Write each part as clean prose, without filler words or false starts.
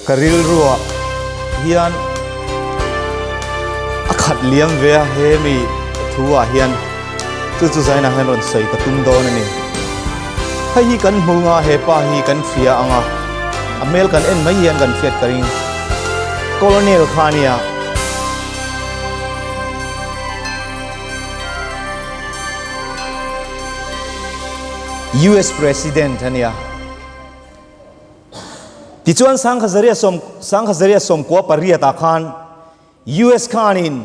karil ruwa hian akhat liam ve he mi thua hian chu zaina han ron sei ka tum don ani hi kan hunga he pa hi kan fia anga amel kan en mai hian kan fiat karing colonel khania US president ania ti chuan sang khazaria som ko paria ta khan US khanin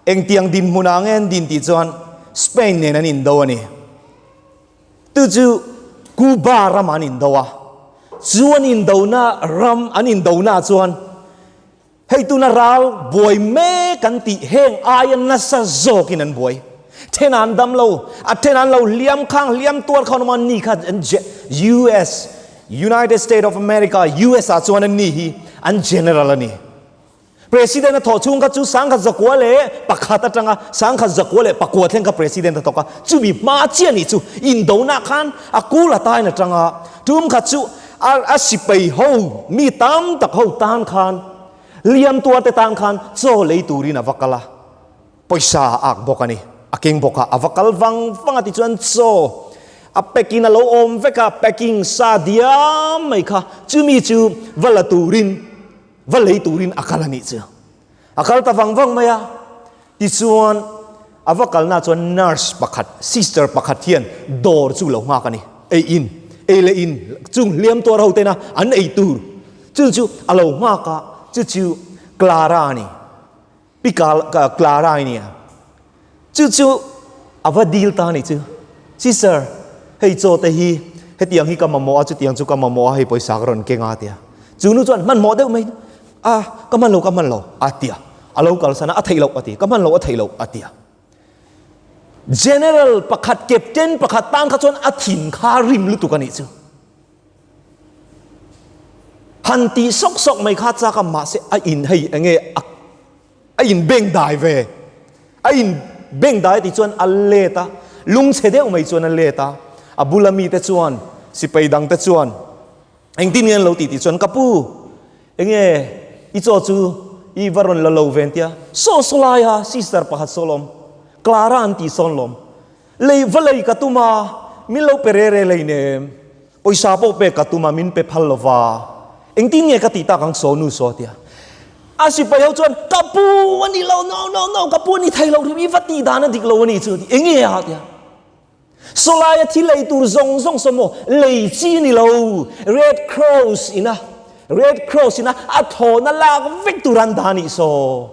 engtiang din munangen din ti chuan Spain ne nanin do ani tu chu Cuba ramanin dowa chuan in do na ram anin do na chuan hei tu na ral boy me kan ti heng ayan na sa zokin an boy tenan dam lo atenan lo liam khang liam tuar khon man ni kha US United States of America US a chuan an ni hi an general ani president a tho chung ka chu sang kha zakwa le pakhata tanga sang kha zakwa le pakwa theng ka president to ka chu mi ma chian ni chu in do na khan akula tai na tanga tum kha chu a sipai ho mi tam tak ho tan khan liam tuar te tan khan cho le turin avakala poisa ak bokani aking boka avakal wang ati chuan cho a peking a lo om veka peking sa diam mai kha chu mi chu vala turin valei turin akalani chu akal ta wang maya ti chuan avakal na chuan nurse pakhat sister pakhat hian dor chu lo nga kani e le in chung liam tor ho te na an ei tur chu alo nga ka chu Clara ni pikal Clara ni chu avadil ta ni chu sister hei cho te hi hetiang hi kamamo a chu tiang chu kamamo hei poisa ron ke nga tia chu nu chuan man mo deuh mai kaman lo atia alo kal sana a thailo ati kaman lo a thailo atia general pakhat captain pakhat tang kha chuan a thin kha rim lu tu kani chu hanti sok mai kha cha ka ma se a in hei enge a in beng dai ve a in beng dai ti chuan a leta lung chedeu mai chuan a leta abulami te chuan sipai dang te chuan engtin ngen lo ti chuan kapu enge i cho chu i varon lo ventia so solaya sister pakhat solom Clara anti sonlom lei valei katuma min lo perere leine poisa po pe katuma min pe phalova engtin nge ka ti ta kang sonu so tia asipai ho chuan kapu ani lo no kapu ni thailo ri vati dana dik lo ani chu enge ha tia solaya thi lei tur zong somo lei chi ni lo Red Cross ina athona lak victoran dani so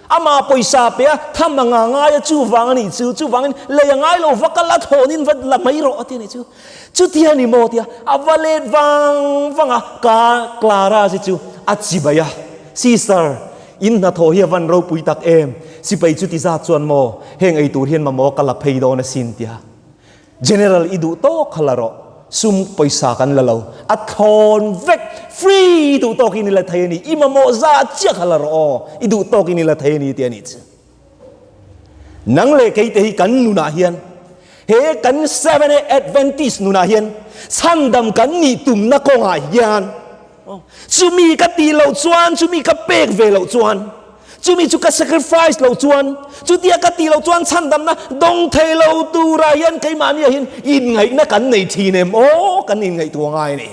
ama poisa pe thamanga nga ya chu wangani chu wangin le ngai lo vakala thonin vat la mai ro ati ni chu tia ni mo tia avalet wanga ka Clara chu achibaya sister in na tho hi van ro pui tak em sipai chu ti za chuan mo heng ei tur hian ma mo kala phei do na sin tia general idu to khalaro sum poisa kan lalo athon vek free tu to kin la thaini imamo za chia khalaro idu to kin la thaini ti ani chu nang le kai te hi kan nuna hian he kan 7 Adventist nuna hian sandam kan ni tum na ko nga hian chumi ka ti lo chuan chumi ka pek ve lo chuan chumi chu ka sacrifice lo chuan chu tia ka ti lo chuan chandam na dong thei lo tu ra hian kai mani hian in ngai na kan nei thi nem kan in ngai tu ngai ni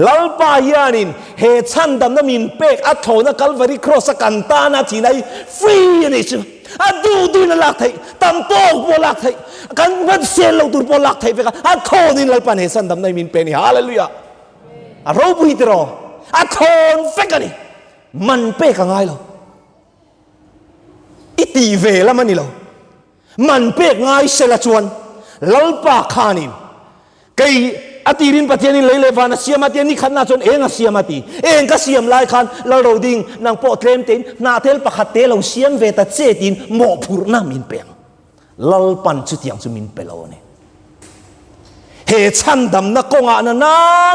lalpa hianin he chandam na min pek a thona Calvary cross kan ta na thi nai free ni chu a du na lak thei tam to po lak thei kan van sel lo tur po lak thei ve ka a thonin lalpan he chandam na min pe ni hallelujah a ro bui tro a thon fekani man pe ka ngai lo iti ve la manilo man pek ngai sela chuan lalpa khanin kai atirin patiani leile vana siamati ni khanna chon enga siamati ka siam lai khan la roding nang po tlem tin na tel pakhat te lo siam ve ta che tin mo phur na min peng lalpan chu tiang chu min pelo ne he chandam na konga na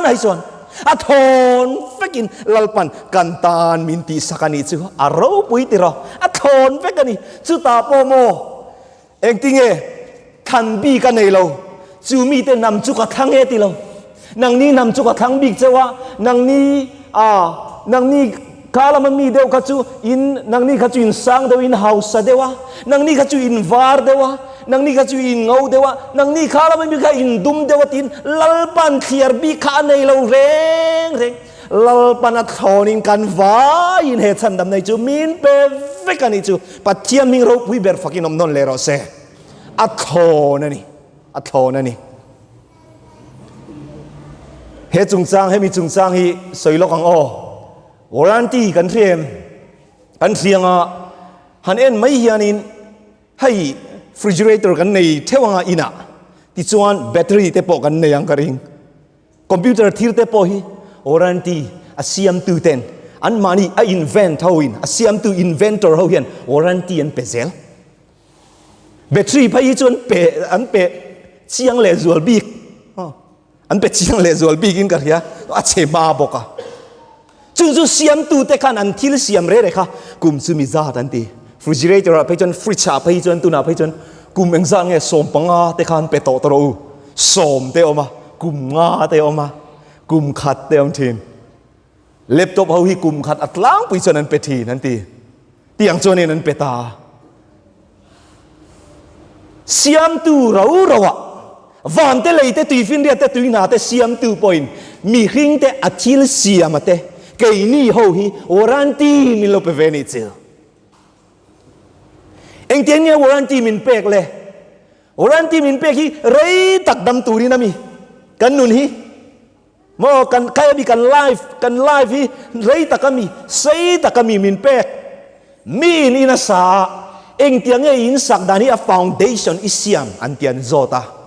nai chuan a thon fekin lalpan kantan minti sakani chu aro pui tiro a thon fekani chu ta po mo engtinge khan bi ka nei lo chu mi te nam chu ka thang e ti lo nang ni nam chu ka thang bik chewa nang ni nang ni kala man mi deu kachu in nang ni kachu in sang deu in house dewa nang ni kachu in var dewa nang ni kachu in ngau dewa nang ni kala man mi ka in dum dewa tin lalpan thiar bi kha nei lo reng lalpan a thonin kan va in he chan dam nei chu min pe ve kan ni chu pathian ming ro pui ber fakin om non le ro se a thon ani he chung chang he mi chung chang hi soilok ang o warranty kan thiam kan thianga han en mai hianin hei refrigerator kan nei thewanga ina ti chuan battery te po kan nei ang karing computer thir te po hi warranty a CM210 an mani a invent hoin a CM2 inventor ho hian warranty an pezel battery phai chuan pe an pe chiang le zual bik an pe chiang le zual bik in ka ria a che ma boka chung chu CM2 te kan an thil siam re kha kum chu mi za tan ti refrigerator a phai chuan fridge a phai chuan tu na phai chuan kum eng za nge som panga te khan pe to to ro som te oma kum nga te oma kum khat te om thin laptop ho hi kum khat atlang pui chuan an pe thi nan ti tiang chuan in an pe ta CM2 ro van te lei te tui fin ria te tui na te CM2 point mi hring te athil siam ate ke ni ho hi warranty ni lo pe ve ni chil eng tiang nge warranty min pek le warranty min pek hi rei tak dam turi na mi kan nun hi mo kan kaya bi kan live hi rei takami sei takami min pek min ina sa eng tiang nge in sak dan hi a foundation isiam an tian zota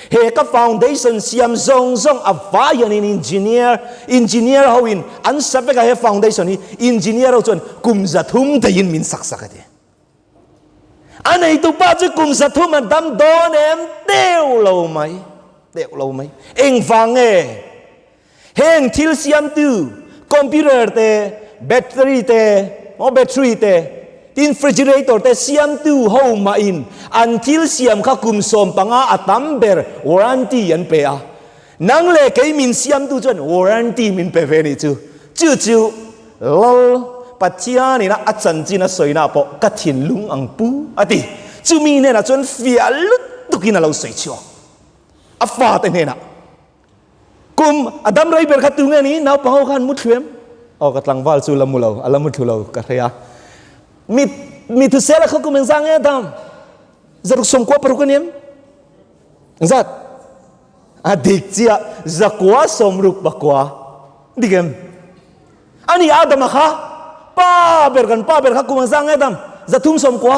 he ka foundation siam zong a vayan in engineer ho in an sabe ka he foundation hi engineer ho chon kum zathum te in min sak ade anei tu pa chu kum zathum an dam don em deu lo mai eng vange heng thil siam tu computer te battery te tin refrigerator te siam tu ho ma in an thil siam kha kum som panga atam ber warranty an pe a nang le ke min siam tu chuan warranty min pe ve ni chu lol pathia ni na achan china soina po ka thin lung ang pu ati chu mi ne na chuan fia lut tukina lo soi chu a fa te ne na kum adam rai ber khatu nge ni na pa ho khan muthlem o ka tlang wal chu lamulo alamu thulo ka thaya mi thu sela kha kum sang e dam zaruk som ko paru kanem zat adik chia zakwa som ruk bakwa digem ani adam kha pa ber kha kum sang e dam zathum som kwa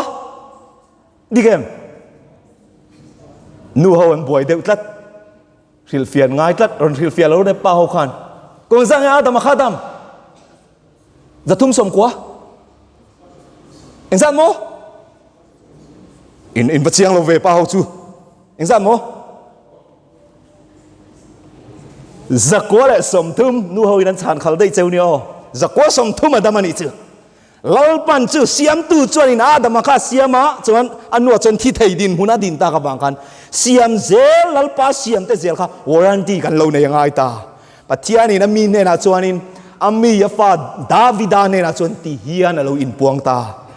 digem nu ho en boy de tlat ril fian ngai tlat ron ril fian lo de pa ho khan kum sang e adam kha dam zathum som kwa engzat mo in bachiang lo ve pa ho chu engzat mo zakwa le som thum nu ho in chan khal dei cheu ni o zakwa som thum adamani chu lalpan chu siam tu chuan in adam kha siama chuan anu chuan thi thei din huna din ta ka bang khan siam zel lalpa siam te zel kha warranty kan lo nei ngai ta pathiani na mi ne na chuan in ami ya fa davida ne na chuan ti hian alo in puang ta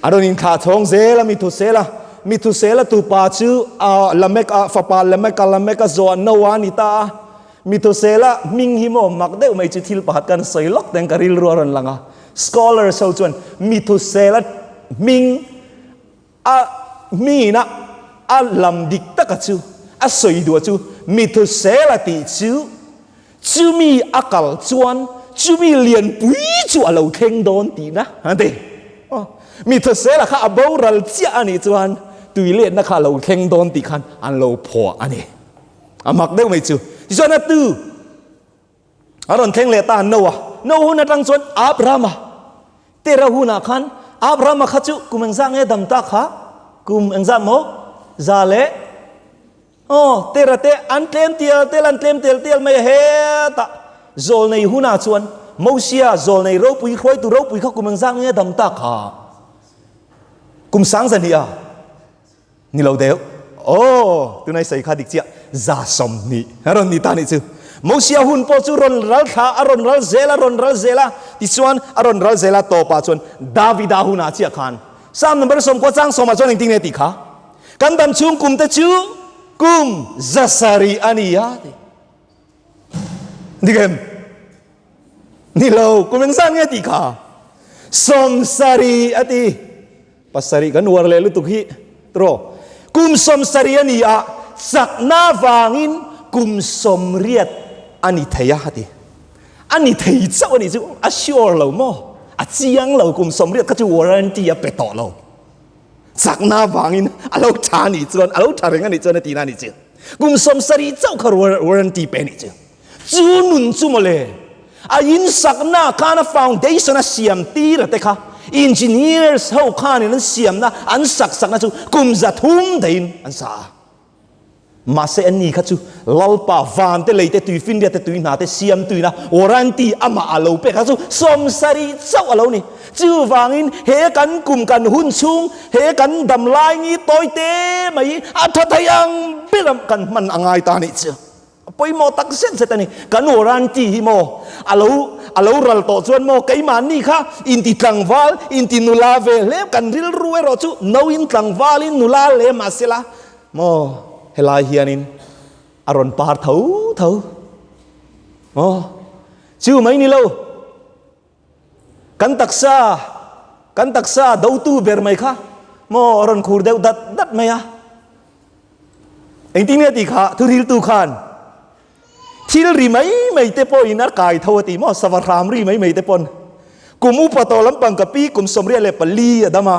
adon in kha thong zela mi thu sela tu pa chu lamek fa pa lamek zo no ani ta mi thu sela ming hi mo mak de mai chu thil pahat kan soilok teng karil ron langa scholar so chuan mi thu sela ming mi na a lam dik ta ka chu a soi du chu mi thu sela ti chu mi akal chuan chu mi lian pui chu alo theng don ti na ante mi thu sela kha aboral chia ani chuan tui le na kha lo theng don ti khan an lo pho ani amak de mai chu ti chuan tu aron theng le ta no na tang chuan abraham tera huna khan abraham kha chu kumeng sang e dam ta kha kum engza mo zale tera te an tlem tel mai he ta zol nei huna chuan mosia zol nei ro pui khoi tu ro pui kha kumeng sang e dam ta kha kum sang zania ni lo deu tu nai sai kha dik chia za som ni haron ni ta ni chu mo sia hun po chu ron ral tha aron ral zela ti chuan aron ral zela to pa chuan davida huna chia khan sam number som ko chang som a chuan ting ne ti kha kan dam chung kum te chu kum zasari ania digem ni lo kum san nge ti kha som sari ati pasari kan war le lu tu hi tro kum som sari ania sakna wangin kum som riat ani thaya hati ani thei chau ani chu assure lo mo a chiang lo kum som riat ka chu warranty a peto lo sakna wangin alo tha ni chuan alo tha reng ani chuan ti na ni chu kum som sari chau khar warranty pe ni chu chu nun chu mo le a in sakna kana foundation a siam ti ra te kha engineers ho khan in siam na an sak na chu kum za thum dein an sa mà sẽ anh khát chú lalpa van te leite tui fin dia te tui na te siam tui na warranty ama alo pe khát chú som sari chau alo ni chú wangin he kan kum kan hun chung he kan dam lai ngi toi te mai a tha thayang bilam kan man angai ta ni chu poi mo tak sen se ta ni kan warranty hi mo alo ral to chuan mo kai man ni kha in ti tlangwal in ti nula ve le kan ril ruwe ro chu no in tlangwal in nula le ma sela mo helai hianin aron par thấu chứ mấy ni lâu kan taksa dau tu ber mai kha mo aron khur deu dat mai a eng tin ti kha thu ril tu khan thil ri mai te po inar kai tho ti mo savaram ri mai te pon kum upato lampang kapi kum somria le pali adama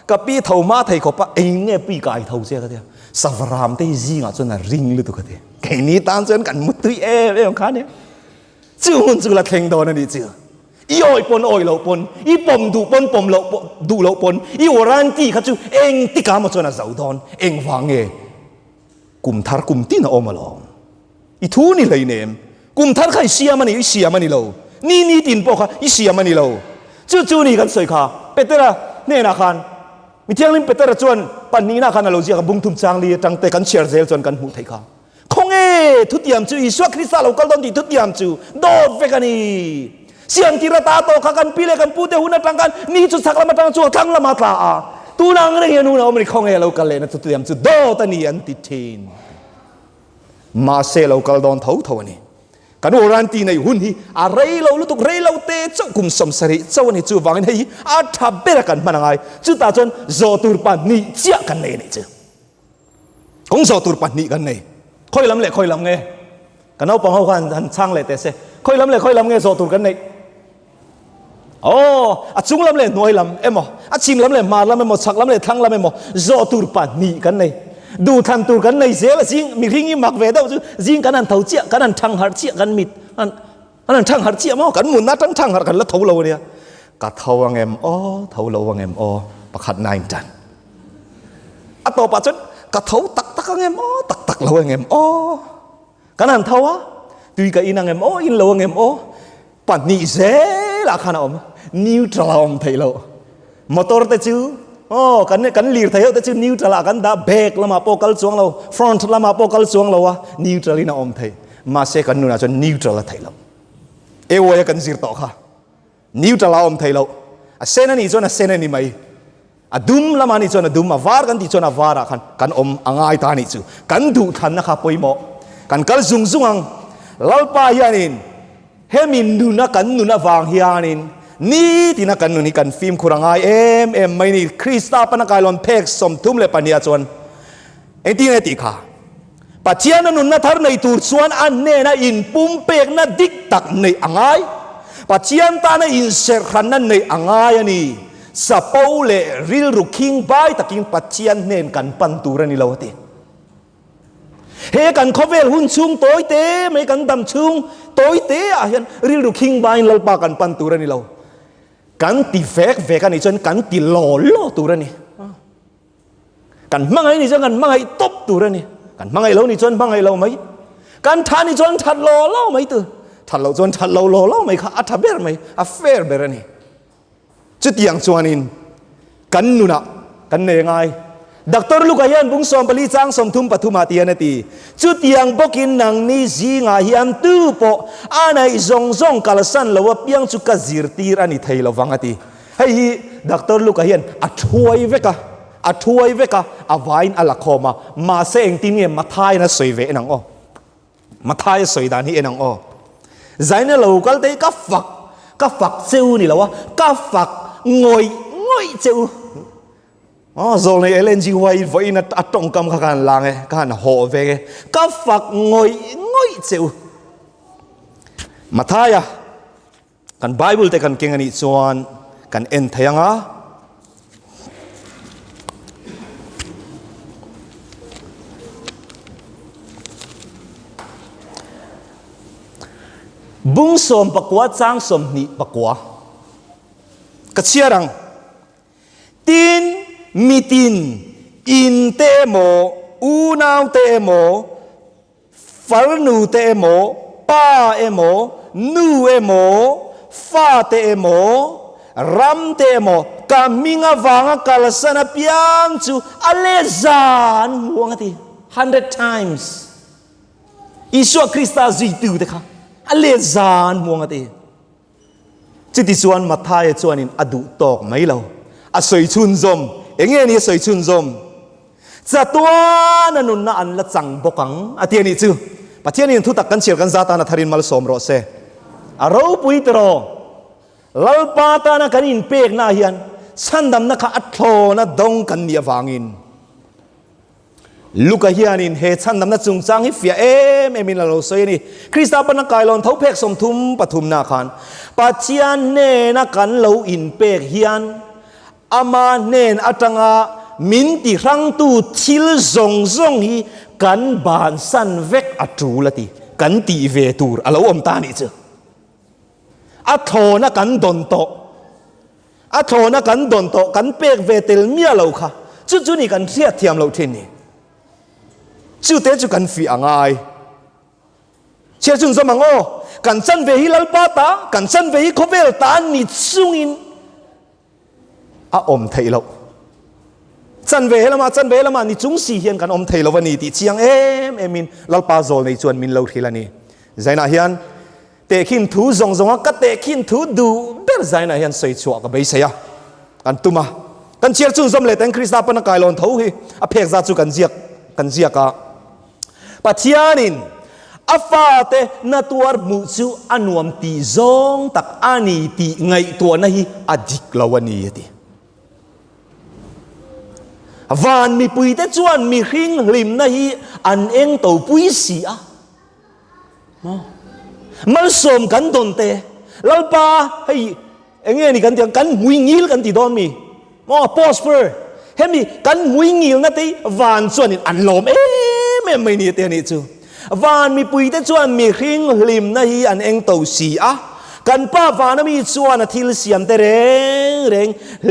kapi thau ma thai kho pa eng nge pi kai thau se ka dia savaram te ji nga chon na ring lu tu ka te kai ni tan chen kan mut tui e ong khan ne chu hun chu la theng do na ni chu i oi lo pon i pom du lo pon i warranty kha chu eng ti ka mo chon na zau don eng wang e kum thar kum tin na om lo i thu ni lei nem kum thar khai siam ani lo ni tin po kha i siam ani lo chu ni kan soi kha petera ne na khan mi thiang lim petera chuan pan ni na khan alo zia ka bung thum chang li tang te kan share zel chuan kan mu thei kha khong e thu tiam chu i swak krista lo kal don ti thu tiam chu do ve ka ni siam ti ra ta to kha kan pile kan pu te hun tang kan ni chu sak lama tang chu thang lama ta a tu nang re hianu na om ri khong e lo kal le na thu tiam chu do ta ni an ti thin ma se lo kal don thau ani kan warranty nei hun hi a rei lo lutuk rei lo te chau kum som sari chau ni chu wangin hei a tha bera kan manangai chu ta chon zo tur pan ni chia kan nei ni chu kong zo tur pan ni kan nei khoi lam nge kan au pang ho han chang le te se khoi lam nge zo tur kan nei a chung lam le noi lam emo a chim lam le ma lam emo chak lam le thang lam emo zo tur pan ni kan nei du than tur kan nei zel jing mi ringi mak ve dau chu jing kan an thau chia kan an thang har chia kan mit an thang har chia mo kan mun na thang har kan la thau lo nia ka thau angem thau lo angem pakhat nine tan a to pa chun ka thau tak angem tak lo angem kan an thau a tui ka in angem in lo angem pan ni zel a khana om neutral om thei lo motor te chu kan lir thayau te chu neutral kan da back lama po kal chuang lo front lama po kal chuang lo wa neutral ina om thei ma se kan nu na chu neutral thei lo e wo ya kan zir to kha neutral om thei lo a sen ani chu na sen ani mai a dum lama ni chu na dum a var kan ti chu na var a kan om angai ta ni chu kan du than na kha poimo kan kal zung ang lalpa hianin hemin nu na kan nu na wang hianin ni tina kan nu ni kan film kurangai em mai ni krista panakalon pek som tum le pania chuan enti ne ti kha pachian nun na thar nei tur chuan an ne na in pum pek na dik tak nei angai pachian ta na in ser khan na nei angai ani sa paule ril ruking bai takin pachian nen kan pan turani lawati he kan khovel hun chung toi te mai kan dam chung toi te a hian ril ruking bai lalpa kan pan turani law kan ti vek kan ni chuan kan ti lo turani kan mangai ni chuan kan mangai top turani kan mangai lo ni chuan mangai lo mai kan tha ni chuan that lo mai tu that lo chuan that lo mai kha a tha ber mai a fair berani chu tiang chuanin kan nu na kan ne ngai ดักตอร์ลูกอายันบุ้งสอมปลีจางสมทุมปฐุมาตีนตีจุดยังบกินนังนี้จีงาฮิอันตูโปอันไอซงซงกัลสันลาวเปียงจุกจิรตีรันิไทยลาวังตีให้ดักตอร์ลูกอายันอัดช่วยเวกะอวายน์อัลลอฮ์มาเสงตีเนี่ยมาทายนะสวยเวนังโอมาทายสวยดานี่เอนังโอใจเนี่ยเราก็ได้ก็ฝักเจ้านี่แหละวะก็ฝักงอยเจ้าอ๋อโซนในเอเลนจีไว้ไว้นัดตรงกำกันลางเอกันห่อเวกก็ฝักงอยเจ้ามาทายกันไบเบิลแต่กันเก่งอันนี้ส่วนกันเอ็นเทียงบุ้งสมปะกัวจางสมนิปะกัวกระเชียรังตินมิตินอินเตโมอูนาวเตโมฟัลนูเตโมป้าเอโมนูเอโมฟาเตโมรัมเตโมกามิงาวางกัลสนาพิยังจูอเลซานหัวงตี100 times อิสุคริสต์จีตูเด็กอเลซานมัวงตีจิตส่วนมาทายส่วนนี้อดุตอกไม่เล่าอสวยชุนซมเองนี่สวยชุนซมจะตัวนั่นนุ่นน่ะอันละจังบกังอาเทียนี่จูปัจจัยนี้ทุตักกันเชียร์กันซาตานะทารินมาลสมรสเซอเราปุยตรอลัลปาตานะกันอินเปกนาเฮียนฉันดำนักอัตโตนะดงกันเนียวางินลูกเฮียนินเฮชันนำนัดจุงจางฮิฟิเอมินลาโลเซนี่คริสตาปนักกายลอนเท้าเพกสมทุมปฐุมนาคานปัจเจียนเนนักกันเลาอินเปกเฮียนอามาเนนอัตงามินติรังตูทิลซงฮีกันบานสันเวกอัตรูละตีกันตีเวตูร์อะไรอมตานี่เจออัตโตนักกันดนโตกันเปกเวเตลเมียเราค่ะจุนี่กันเสียเทียมเราเทนี่จุดเตจุกันฟีอ่างไงเชื่อจุนสมังโอกันจันเวฮิลลปาตากันจันเวฮิโคเวลตานิซุงินอมไทยเราจันเวฮิละมานิจุงสีเฮียนกันอมไทยเราวันนี้ติเชียงมินลลปาโซลในจวนมินเราทีละนี่ใจน่าเฮียนเตะขินทูซงก็เตะขินทูดูเบลใจน่าเฮียนใส่ชัวกับใบเสียกันตุมากันเชื่อจุนสมเลตังคริสตาปนักกายลอนเท้าฮีอเพกซาจุกันเจียกปัจจัยนินอาฟาเตนัตัวมุจูอันวมตีซงตักอานีตีไงตัวนั้นฮีอดิกลาวันนี้ตีวันมีปุยเตจวนมีหิ้งริมนั้นฮีอันเองตัวปุยเสียมัลสมกันตนเตลัลปาให้เองนี่กันเดียงกันมุยงิลกันตีดอนมีพอสเปอร์เฮมีกันมุยงิลนั่นตีวันส่วนนี้อันลมไม่นี่เตียนี่จูวันมีปุยแต่จวนมีหิ้งลิมนะฮีอันเองตัวเสียกันป้าวานมีจวนทิลเสียมแต่เร่ง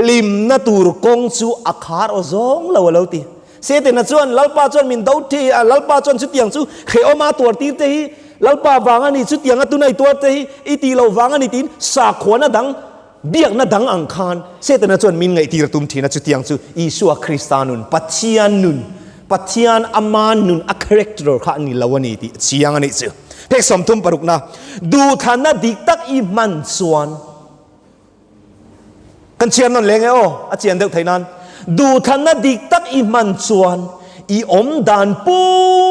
ลิมนะตูรกงจูอาคาร์อซงเราตีเสด็จนะจวนลัลปาจวนมินดาวทีลัลปาจวนชุดยังจูเขอมาตัวตีเตฮีลัลปาวางอันนี้ชุดยังตุนัยตัวเตฮีอีตีเราวางอันนี้ตีสาขวนะดังเบียกนะดังอังคารเสด็จนะจวนมินไงตีระตุมทีนะชุดยังจูอิสุอาคริสตานุนปัจเจียนนุนปัจจัยอามานุนอัคเรกตร์ข้านี่ลาวนี่ที่เชียงอันนี้เจ้าเพกสมทุมปรุกนะดูฐานะดิกตักอิมันส่วนกันเชียงนั่นเลยไงโอ้อาเจียนเด็กไทยนั้นดูฐานะดิกตักอิมันส่วนอีอมดานปุ้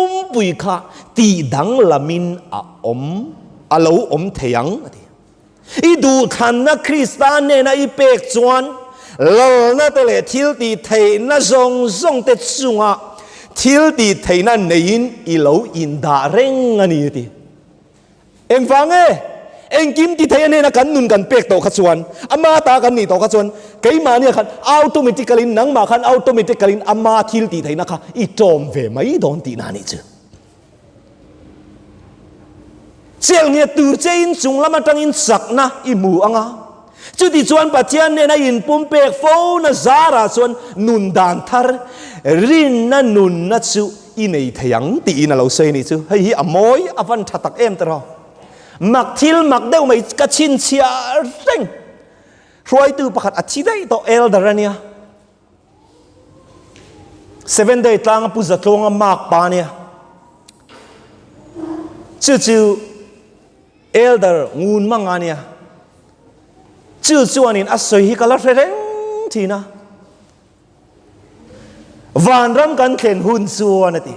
มปุยข้าตีดังละมินอาลาวอมเทียงอีดูฐานะคริสตานเนี่ยนะอีเป็กส่วนเราน่าจะเลทิลตีไทยน่าทรงเตจุงะทิลตีไทยนั่นเนี่ยอีเหลาอินดาเร่งอันนี้ทีเอ็งฟังเอ็งกิมตีไทยเนี่ยนะกันนุนกันเป็กโตขจวนอามาตากันนี่โตขจวนเกี่ยมาเนี่ยคันอัตโนมัติกลินนังมาคันอัตโนมัติกลินอามาทิลตีไทยนะคะอีจอมเวไม่โดนตีนานี่จ้ะเสียงเนี่ยตื่นเต้นจุงละมันตั้งอินสักนะอีหมูอ่ะจุดที่ชวนปัจจัยเนี่ยนะอินปุ่มเปกโฟนะซาราชวนนุนดานทาร์รินนะนุนนะจูอินไอทยังตีอินเราเซนี่จูให้อโมยอวันทัดตักเอ็มตรอมักทิลมักเดวไม่กระชินเชียเร่งรวยตัวประคัดอัดชีได้ต่อเอลดารานีย 7 day tlang pu za tlong mak pa nia chu elder ngun mangania chu anin asoi hi kala reng thina van ram kan khen hun chuan ati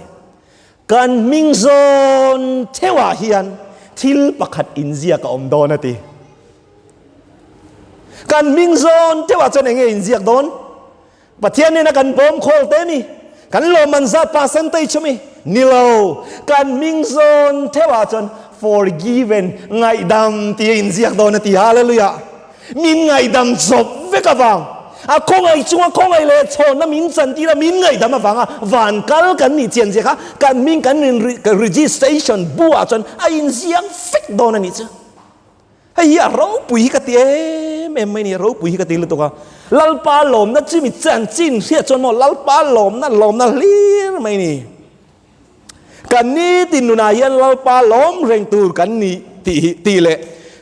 kan ming zon thewa hian thil pakhat inzia ka om don ati kan ming zon thewa chon enge inziak don pathian ne na kan bom khol te mi kan lo man za percentage chumi nilo kan ming zon thewa chon forgiven ngai dam ti inziak don ati hallelujah min ngai dam zop vekawang a khongai chunga khongai le chon na min chan ti la min ngai dam awanga van kal kan ni chen je kha kan min kan registration bua chon a inziak fek don ani chu ai ya ro pui ka ti em mai ni ro pui ka ti lu to ka lal pa lom na chi mi chan chin sia chon mo lal pa lom na lir mai ni kan ni tin nu na yan lal pa lom reng tur kan ni ti le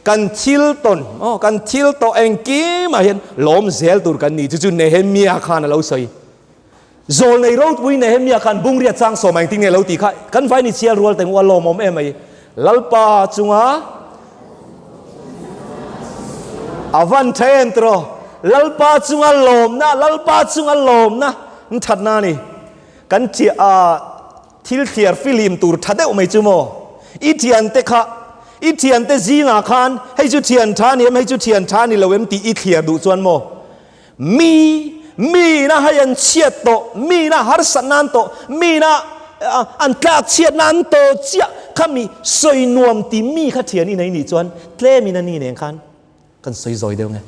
kan chil ton kan chil to engki ma hian lom zel tur kan ni chu Nehemia khan lo soi zol nei ro pui Nehemia khan bung ria chang so mai ting ne lo ti kha kan vai ni chial rual teng wa lom om em ai lalpa chunga avan then tro lalpa chunga lom na that na ni kan chi a thil thiar film tur thade mai chu mo I thian te kha I thian te zinga khan hei chu thian tha ni hei chu thian tha ni lowem ti I thiar du chuan mo mi na hayan chiat to mi na har sanan to mi na an tlak chiat nan to chia khami soi nuam ti mi kha thian ni nei ni chuan tle mi na ni neng khan kan soi zoi deu nge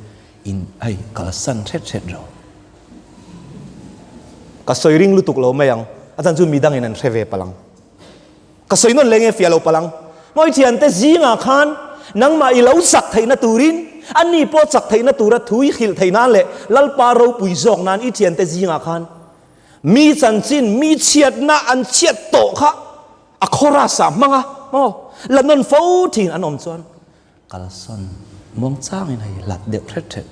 in ai kala san thet ro ka soi ring lu tuk lo mayang ajan chu mi dang in an theve palang ka soi non lenge fia lo palang moi thian te zinga khan nang ma I lo sak theina turin ani po chak theina tura thui khil theina le lalpa ro pui jok nan I thian te zinga khan mi chan chin mi chiat na an chiat to kha a khora sa manga la non fo thin an om chuan kala son mong chang in hai lat deu thet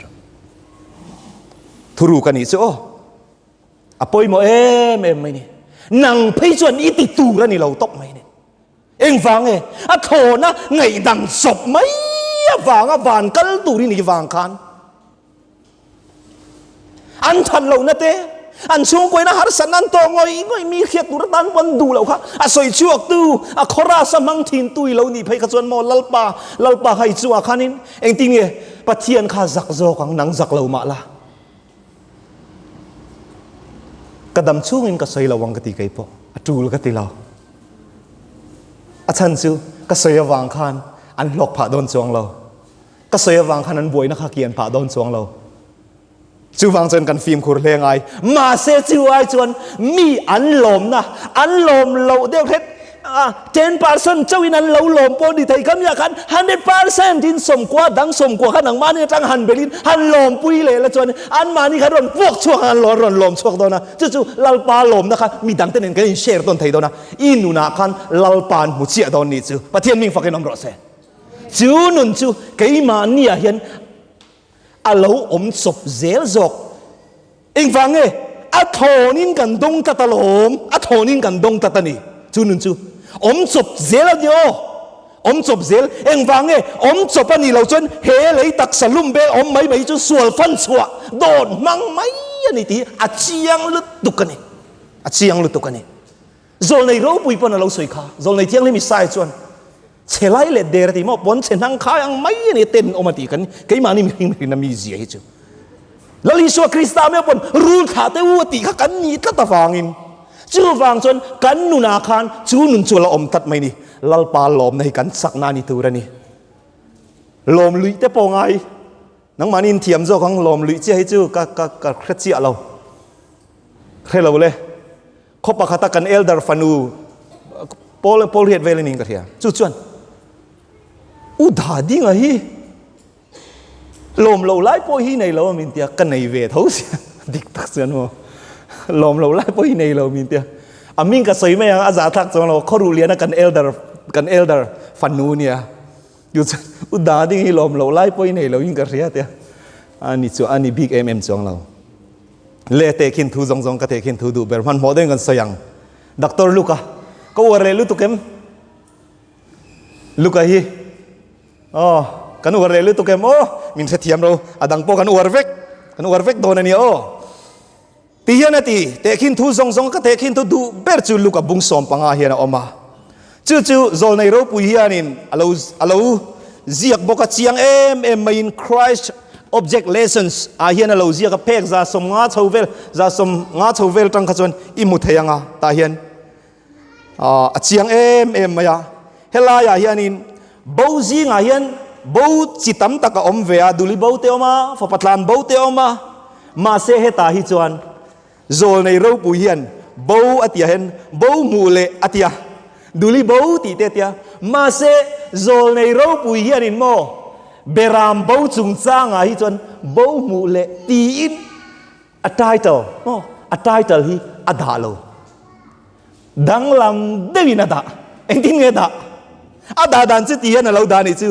thuru kani chu apoi mo em mai ni nang phei chuan I ti tu ra ni lo tok mai ni eng wang e a tho na ngai dang sop mai wang a van kal tu ri ni wang khan an than lo na te an chung koi na har san an to ngoi mi khiat tu ra tan pon du lo kha a soi chuak tu a khora sa mang thin tu lo ni phei kha chuan mo lalpa hai chu a khanin eng ting e pathian kha zak zo kang nang zak lo ma la kadam chungin ka soi lawang ka ti kai po atul ka ti lo achan chu ka soi awang khan an lok pha don chuang lo ka soi awang khan an boi na kha kian pha don chuang lo chu wang chen kan film khur lengai ma se chu ai chuan mi an lom lo deu het 10% chawin an lo lom po di thai kam ya khan 100% din som kwa dang som kwa khan ang mani tang han belin han lom pui le la chuan an mani kha ron puak chuak an ron lom chuak dona chu lalpa lom na kha mi dang ten kan share ton thai dona inuna khan lalpan mu chia don ni chu pathian ming fakin om ro se chu nun chu keima nia hian alo om sop zel zok eng wange a thonin kan dong tatalom a thonin kan dong tatani chu nun chu om chop zel adio om chop zel eng wange om chop ani lo chon he lei tak salum be om mai chu sual fan chua don mang mai ani ti a chiang lut tukani zol nei ro pui pon lo soi kha zol nei tiang le mi sai chuan chelai le der ti mo pon chen hang kha ang mai ani ten omati kan ke mani mi na mi ji hi chu lali so krista me pon rul kha te u ti kha kan ni ta wangin chu wang chon kan nu na khan chu nun chu la om tat mai ni lalpa lom nei kan sak na ni tu ra ni lom lui te po ngai nang manin thiam zo khang lom lui chi hi chu ka khret chi alo khelo le khopa khata kan elder fanu Paul hiat vele ning ka thia chu chuan u dha ding a hi lom lo lai po hi nei lo min tia kan nei ve thau sia dik tak chuan mo lom lo lai po hi nei lo min tia amin ka soi me a za thak chong lo khoru lian kan elder fanu nia yu u da ding hi lom lo lai po hi nei lo in ka thia tia ani chu ani big mm chong lo เลเตคินทูจงจงก็เตคินทูดูเบอร์มันหมดเองกันสยังด็อกเตอร์ลูกอะก็ว่าเรลุตุเข็มลูกอะฮีอ๋อกันว่าเรลุตุเข็มโอ้มินเสียเทียมเราอดังโปกันว่าเวกโดนนี่โอ้ตีเฮียนตีเตคินทูจงจงก็เตคินทูดูเบอร์จูลูกอะบุงสอมปังอาเฮียนะออกมาจู่ๆโจลในรูปุยเฮียนินอาลูเจียกบอกกับเชียงไม่อินคริสต์ object lessons อาเฮียนอาลูเจียกเพกจะสมงาชาวเวลจะสมงาชาวเวลตั้งขจรอิมุทเฮียงอ่ะตาเฮียนเชียงมายาเฮลายาเฮียนินบูจีงาเฮียนบูจิตตั้มตะกอมเวียดูลิบูเตอมาฟปัตลานบูเตอมาเสเหตาฮิจวนโจลในรูปุยเฮียนบูอัตยาเห็นบูมูเลอัตยาดูลิบูตีเตียมาเซโจลในรูปุยเฮียนินโมเบรามบูจุงจางฮิจวนบูมูเลตีอินอัตไตเตลโมอัตไตเตลฮีอัดฮาโลดังลำเดวินาดาเอ็งทิ้งเงดาอัดาดันจิตีเฮียนเราดานิจู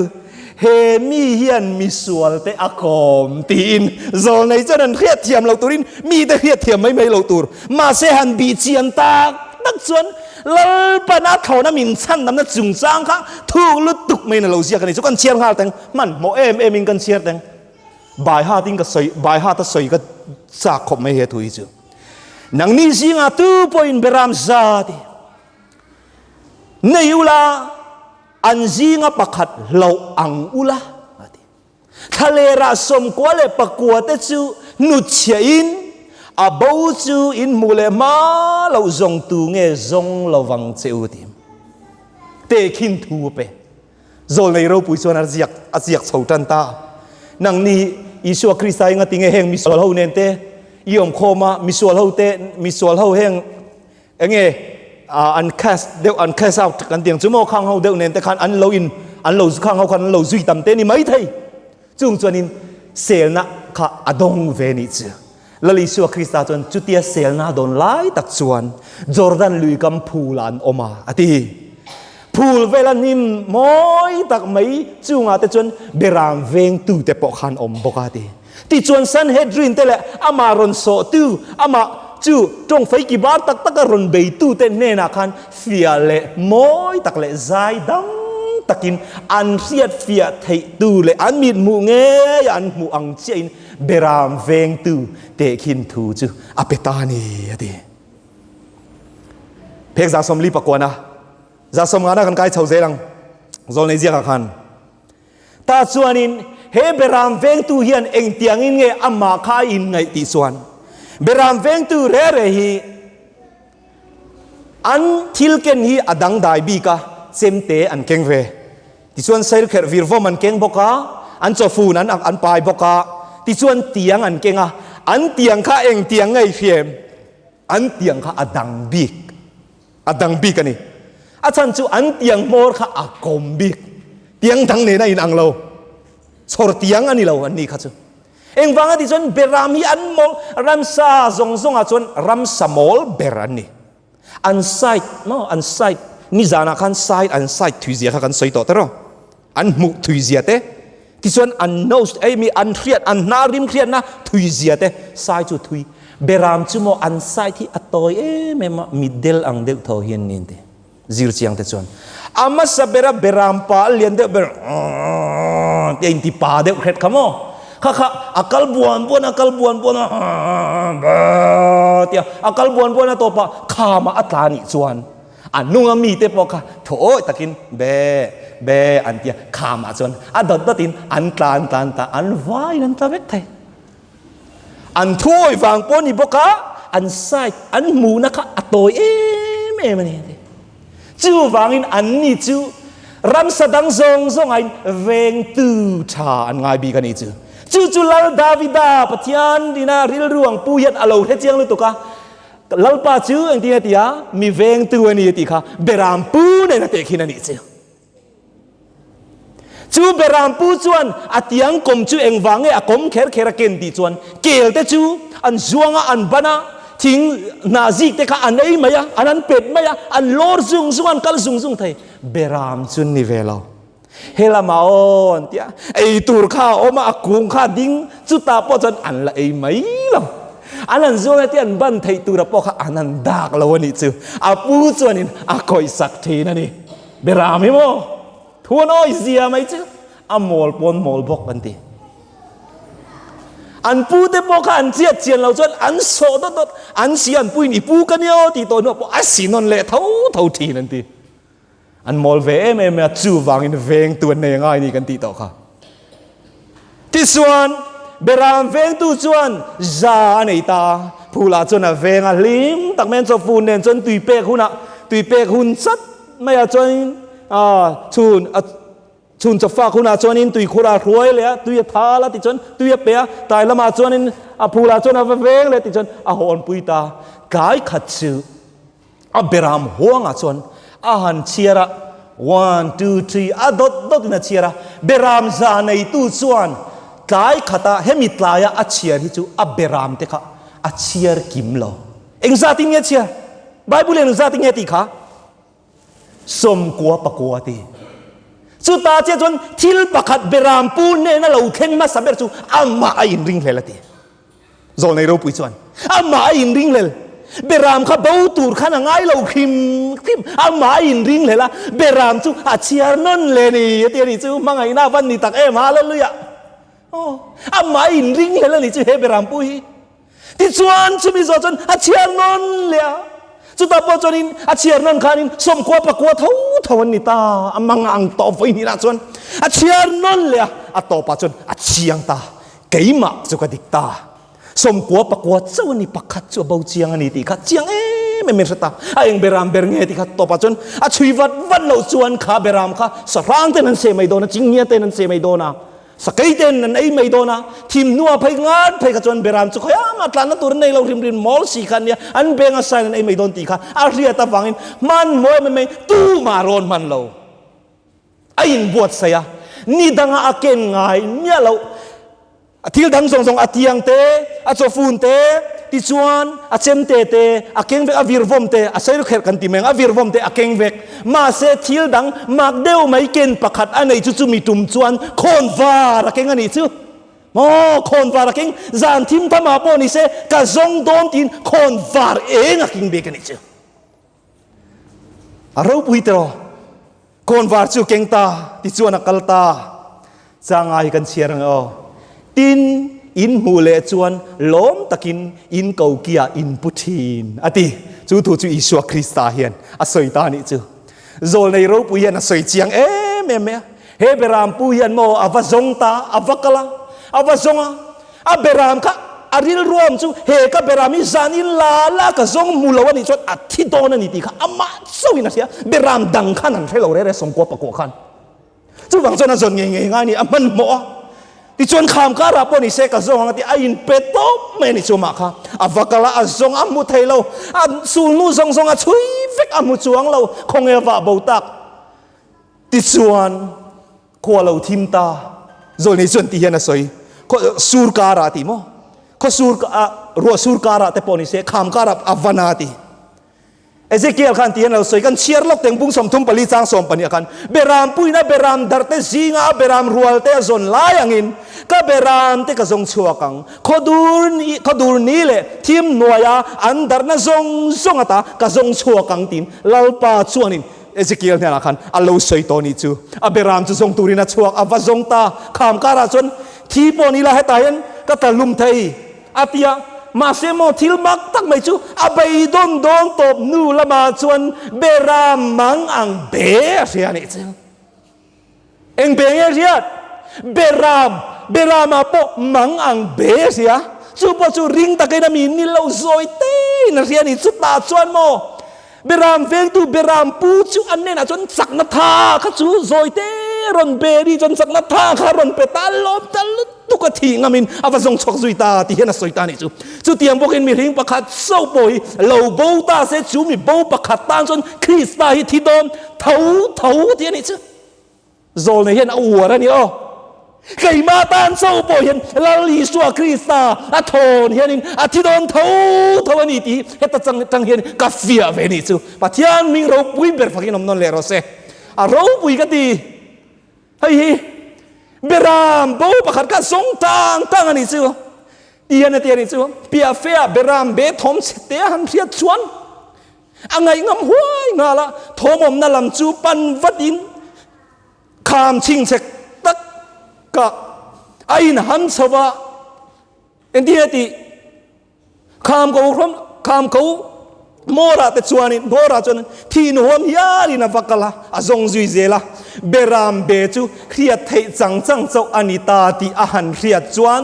เฮมีเฮียนมีส่วนเตอคอมตีอินโจลในเจ้านั้นเฮียเทียมเราตุรินมีแต่เฮียเทียมไม่เราตุรมาเซฮันบีเชียนตากนักส่วนลปนัดเขานะมินชั้นน้ำนั้นจุงจางค่ะถูกลุดตุกไม่ในเราเสียกันนี่จุกันเชียร์ข้าวแต่งมันโมมินกันเชียร์แต่งบ่ายห้าติ้งก็สวยบ่ายห้าตัดสวยก็สักขบไม่เหตุถุยจูนังนี่สิงาตูปอินเบรามซาติในอุลาอันสิงาปักขัดเราอังอุลาทะเลราสมกว่าเลยปักกัวเตจูนุชเชียนอาบูจูอินมูเลมาเราจงตูเงจงเราวังเจ้าทีมเตคินทูเปโจลในเราปุยส่วนอาเซียกสาวจันตานังนี้อิสวาคริสต์ยังติงเฮงมิสวาลเฮาเนนเตยอมโคมามิสวาลเฮาเตมิสวาลเฮาเฮงเงอันแคสเดวอันแคสเอากันเตียงจุโมข้างเฮาเดวเนนเตคันอันเราอินอันเราข้างเฮาคันเราจุยตำเตนี่ไม่ไทยจุงจวนินเซลนะข้าอดงเวนิจลลิสวคริสต์จนจุดที่เซลนาโดนไล่ตักชวนจอร์แดนลุยกัมพูลันออกมาอติพูลเวลานิมมอยตักไม่จุงอาแต่จนเบรามเวงตูแต่ปอกขันอมบกาติที่จวนซันเฮดรินเตละอามารอนโซตูอามาจูจงไฟกีบาร์ตักตะกรอนเบยตูเตเนนักขันเฟียเละมอยตักเละใจดังตักินอันเสียดเฟียไทตูเละอันมีดมูเงยอันมูอังเจนเบรามเวงตูเตคินทูจูอเปตานีอะดิเพกจะสมลีปกวนะจะสมงานกันไกลชาวเซรังโซนในเจียกันตาชวนินเฮเบรามเวงตูเฮียนเองเตียงอินเงอามาคาอินไงติส่วนเบรามเวงตูเร่ฮีอันทิลเกนฮีอดังไดบีกาเซมเตอันเก่งเวติส่วนเซลเคอร์วิร์ฟมันเก่งบกาอันโซฟูนั้นอันปลายบกาติส่วนเตียงอันเก่งอันเตียงข้าเองเตียงไงเฟียมอันเตียงข้าอดังบีกันนี่อาจารย์จูอันเตียงมอร์ข้าอากมบีกเตียงทั้งเนี่ยนะอินอังเราสอดเตียงอันนี้เราอันนี้ข้าจูเองฟังที่ส่วนเบรามฮีอันมอลรัมซาจงอาจวนรัมสมอลเบรันนี่อันไซด์เนาะอันไซด์นี่จานักอันไซด์ทุยเสียข้ากันไซด์ต่อเถอะอันมุทุยเสียเต้ที่ส่วนอันโน้ตมีอันเครียดอันนาริมเครียดนะทุยเสียเต้ไซด์จุทุยเบรามจุโมอันไซด์ที่อัตโตยไม่มามิดเดลอังเดลทอเฮียนนี่เต้ziru siang tecuan amas sabera berampa lian de ber dia inti pa de kret kamo kaka akal buan dia akal buan topa kama atlani cuan anung ami te poka thoi takin be antia kama cuan adot datin antlan ta an vai nan ta vek thai an thoi wang poni boka an sai an mu na kha atoi maniจูวางอินอันนี้จูรำสดังซงไอเวงตูชาอันง่ายบีกันนี่จูลลดาวิดาปะเทียนดีนาริลรวงปูยัดอโลเทเจียงลุตุกะลลปาจูอันที่นี่ตียามีเวงตูอันนี้ตีค่ะเบรามปูเนี่ยนะเตคินันนี่จูเบรามปูจวนอัตยังกลมจูเองวางเออกลมเคระเกนตีจวนเกลเตจูอันจวงอันบานาทิ้งนาซิกแต่ข้าอันไหนมาyaอันนั้นเป็ดมาyaอันลอร์ซุงอันกัลซุงไทยเบรามจุนนิเวลาเฮลามาออนเตียไอตูร์ข้าออกมากุงข้าดิ้งจุดตาปอจันอันละไอไม่ล่ะ อันนั้นส่วนที่อันบันไทยตัวเราพอค่ะอันนั้นดักเราวันนี้จูอาปูส่วนนี้อาคอยสักทีนั่นนี่เบรามิโมทัวน้อยเสียไหมจูอามอลปนมอลบอกกันทีอันปูเตปอกอันเจียเจียนเราจนอันโซดดอันเสียนปุยนี่ปูกันเยอะที่ตัวนู้นปออันสีนนเละเท่าทีนั่นทีอันมอลเวเมจูวางอินเวงตัวเนง่ายนี่กันทีต่อค่ะที่ส่วนเบรามเวงตัวส่วนจาในตาผู้ละจนเวงลิมตักแมนโซฟูนเนนจนตุยเปกหุ่นตุยเปกหุ่นสัตไม่จนชุนจะฝากคุณอาจนินตุยคุรารวยเลยตุยท้าละติจนตุยเปียตายละมาจนินผู้ละจนเวงเลยติจนหอนปุยตากายขัดชื่อเบรามห่วงจนหันเชียระ 1 2 3ดดนะเชียระเบรามจาในตู้ส่วนกายขัดเฮมิตลายเชียร์ที่จูเบรามเตคะเชียร์กิมโลเอ็งซาติงเงเชียไบเบิลเอ็งซาติงเงติคะสมกัวปะกัวตีสุดตาเจ้าจนทิลปะขัดเบรามปูนเนี่ยนั่นเราเข่งมาสับเบรจูมาอินริงเลยละตีโซนในรูปุยชวนมาอินริงเลยเบรามข้าเบาตูดข้าง่ายเราคิมมาอินริงเลยละเบรามจูเชียร์นั่นเลยนี่เตี้ยนี่จูมังไงหน้าวันนี้ตักมาเลยอะมาอินริงเลยละนี่จูเฮเบรามปุยที่ชวนจูมีโซจนเชียร์นั่นเลยจุดต่อไปจนินเชียร์นั่นขานินสมควรประกวดเท่าวันนี้ตามังอังต่อไฟนี่นะจนเชียร์นั่นเลยต่อไปจนเชียงตาเกี่ยมจุกดิกตาสมควรประกวดเจ้าวันนี้ปักขัดจูเบาเชียงอันนี้ตีขัดเชียงไม่เหมือนสตาเองเบรามเบรเงตีขัดต่อไปจนช่วยวัดเราชวนข้าเบรามข้าสร้างเต้นนั้นเสียไม่โดนจริงเงี้ยเต้นนั้นเสียไม่โดนสกัยเต้นนั้นไม่โดนทีมนัวไปงานไปกระจวนเบรามจุขยามาตลาดนั้นตัวนั้นเราริมมอลสีกันเนี่ยอันเบงอาศัยนั้นไม่โดนตีค่ะเรียตาฟังอินมันมวยมันไม่ตู้มารอนมันเราอินบวชเสียนี่ดังอาเกนไงเนี่ยเราที่ดังส่งอาเตียงเตอาโซฟูนเตที่ชวนอาเชมเตเอาเกงเวกอาวิรวมเตอาศัยลูกเขยกันตีเมงอาวิรวมเตอาเกงเวกมาเสที่ดังมักเดวไม่เกณฑ์ประคัดอันไหนจู่ๆมีตุ่มชวนคนวาระเกงอันนี้จู่คนวาระเกงจานทิมทำมาปนิเสกะจงโดนทินคนวาระเองอาเกงเบกันนี้จู่เราปุยตรอคนวาระจู่เกงตาที่ชวนนักลตาจางไงกันเชียร์งตินอินหูเลจวนล้มตะกินอินเกาเกียอินพุทินจู่จู่อิสวาคริสตาเฮียนสวยตานี่จู่โซลในรูปเฮียนสวยเจียงเมเฮเบรามปุเฮียนโมอวาจงตาอวากลาอวาจงเบรามค่ะอาริลรวมจู่เฮก็เบรามิจานิลาก็จงมูลวันนี้จวนทิโดนันนี่ตีค่ะมาสวยนะเสียเบรามดังขันนั่นใช่เราเร่ส่งกัวปะกัวขันจู่บางจวนนั่นจนง่ายนี่มันโมที่ชวนข้ามการัปนิเสกจงอันที่อินเปโต้ไม่นิชมาค่ะอวกาลาจงอามุทัยเราสูนูจงช่วยฟิกอามุจวงเราคงเอวะบ่ตักที่ชวนขวเราทิมตาจนในส่วนที่เห็นสวยก็สูรการะติโมก็สูรรัวสูรการะแต่ปนิเสกข้ามการัอวนาติเอเซเกียลขันที่เราสวยกันเชียร์ลกเต็งบุ้งสมทุมปลีจางสมปนีกันเบรามปุยนะเบรามดัรเตซิงาเบรามรัวเตจนลายังอินก็เบรามเตกจงชัวกังขดูนี่เลยทีมนัวยาอันดัรนะจงตากจงชัวกังทีมลาปาชวนินเอเซเกียลเนี่ยละกันอัลลอฮ์สวยตัวนี้จูเบรามจะจงตูรินะชัวอวจงตาขามการะจนทีปนีละให้ตายันก็ตะลุมไทยอาติยามาเสมอทิลมักตักไม่จู่ไปโดนตบนูละมาชวนเบรามมังอังเบเสียนี่จู่เอ็งเบงเสียเบรามมาปมังอังเบเสียจู่พอจู่ริงตะกี้นามีนี่เราซอยเต้นเสียนี่จู่ตาชวนโมเบรามเวงตู่เบรามปูจู่อันนี้นะจนสักนัทาข้าจู่ซอยเต้รอนเบรีจนสักนัทาข้ารอนเปตาลมตะลุตุกทีงามินอาวังชกซุยตาที่เห็นสวยตานี่จู่เตียงพวกเห็นมีริงประคัดเศร้าป่วยเหล่าโบตาเสจู่มีโบประคัดตานจนคริสตาฮิที่โดนเท่าที่นี่จู่โซลในเห็นเอาหัวแล้วนี่ใครมาตานเศร้าป่วยเห็นลาลีสัวคริสตาโทนเห็นนี่ที่โดนเท่านี่ที่เห็นแต่จังเห็นกาเฟียเวนี่จู่ปัจจัยมิงเราปุยเบรฟักนมนนเลโรเซเราปุยกันดีเฮ้ยเบรามโบประคัดก็สงตั้งอันนี้จู่ ตีนเตียนี่จูเปียเฟียเบรามเบทอมเสเตหันเรียชวนอังไงงำหัวงาละทอมอมนั่นลำจูปันวัดินคามชิงเสกตักกะไอ้นหันสวะเอ็นที่ตีคามเขาครมคามเขาโมราแต่ชวนินโมราจนที่นวมยาลินาฟักละอาจงจุยเจละเบรามเบจูเครียดเทจังจังเจ้าอานิตาตีอาหันเครียดจวน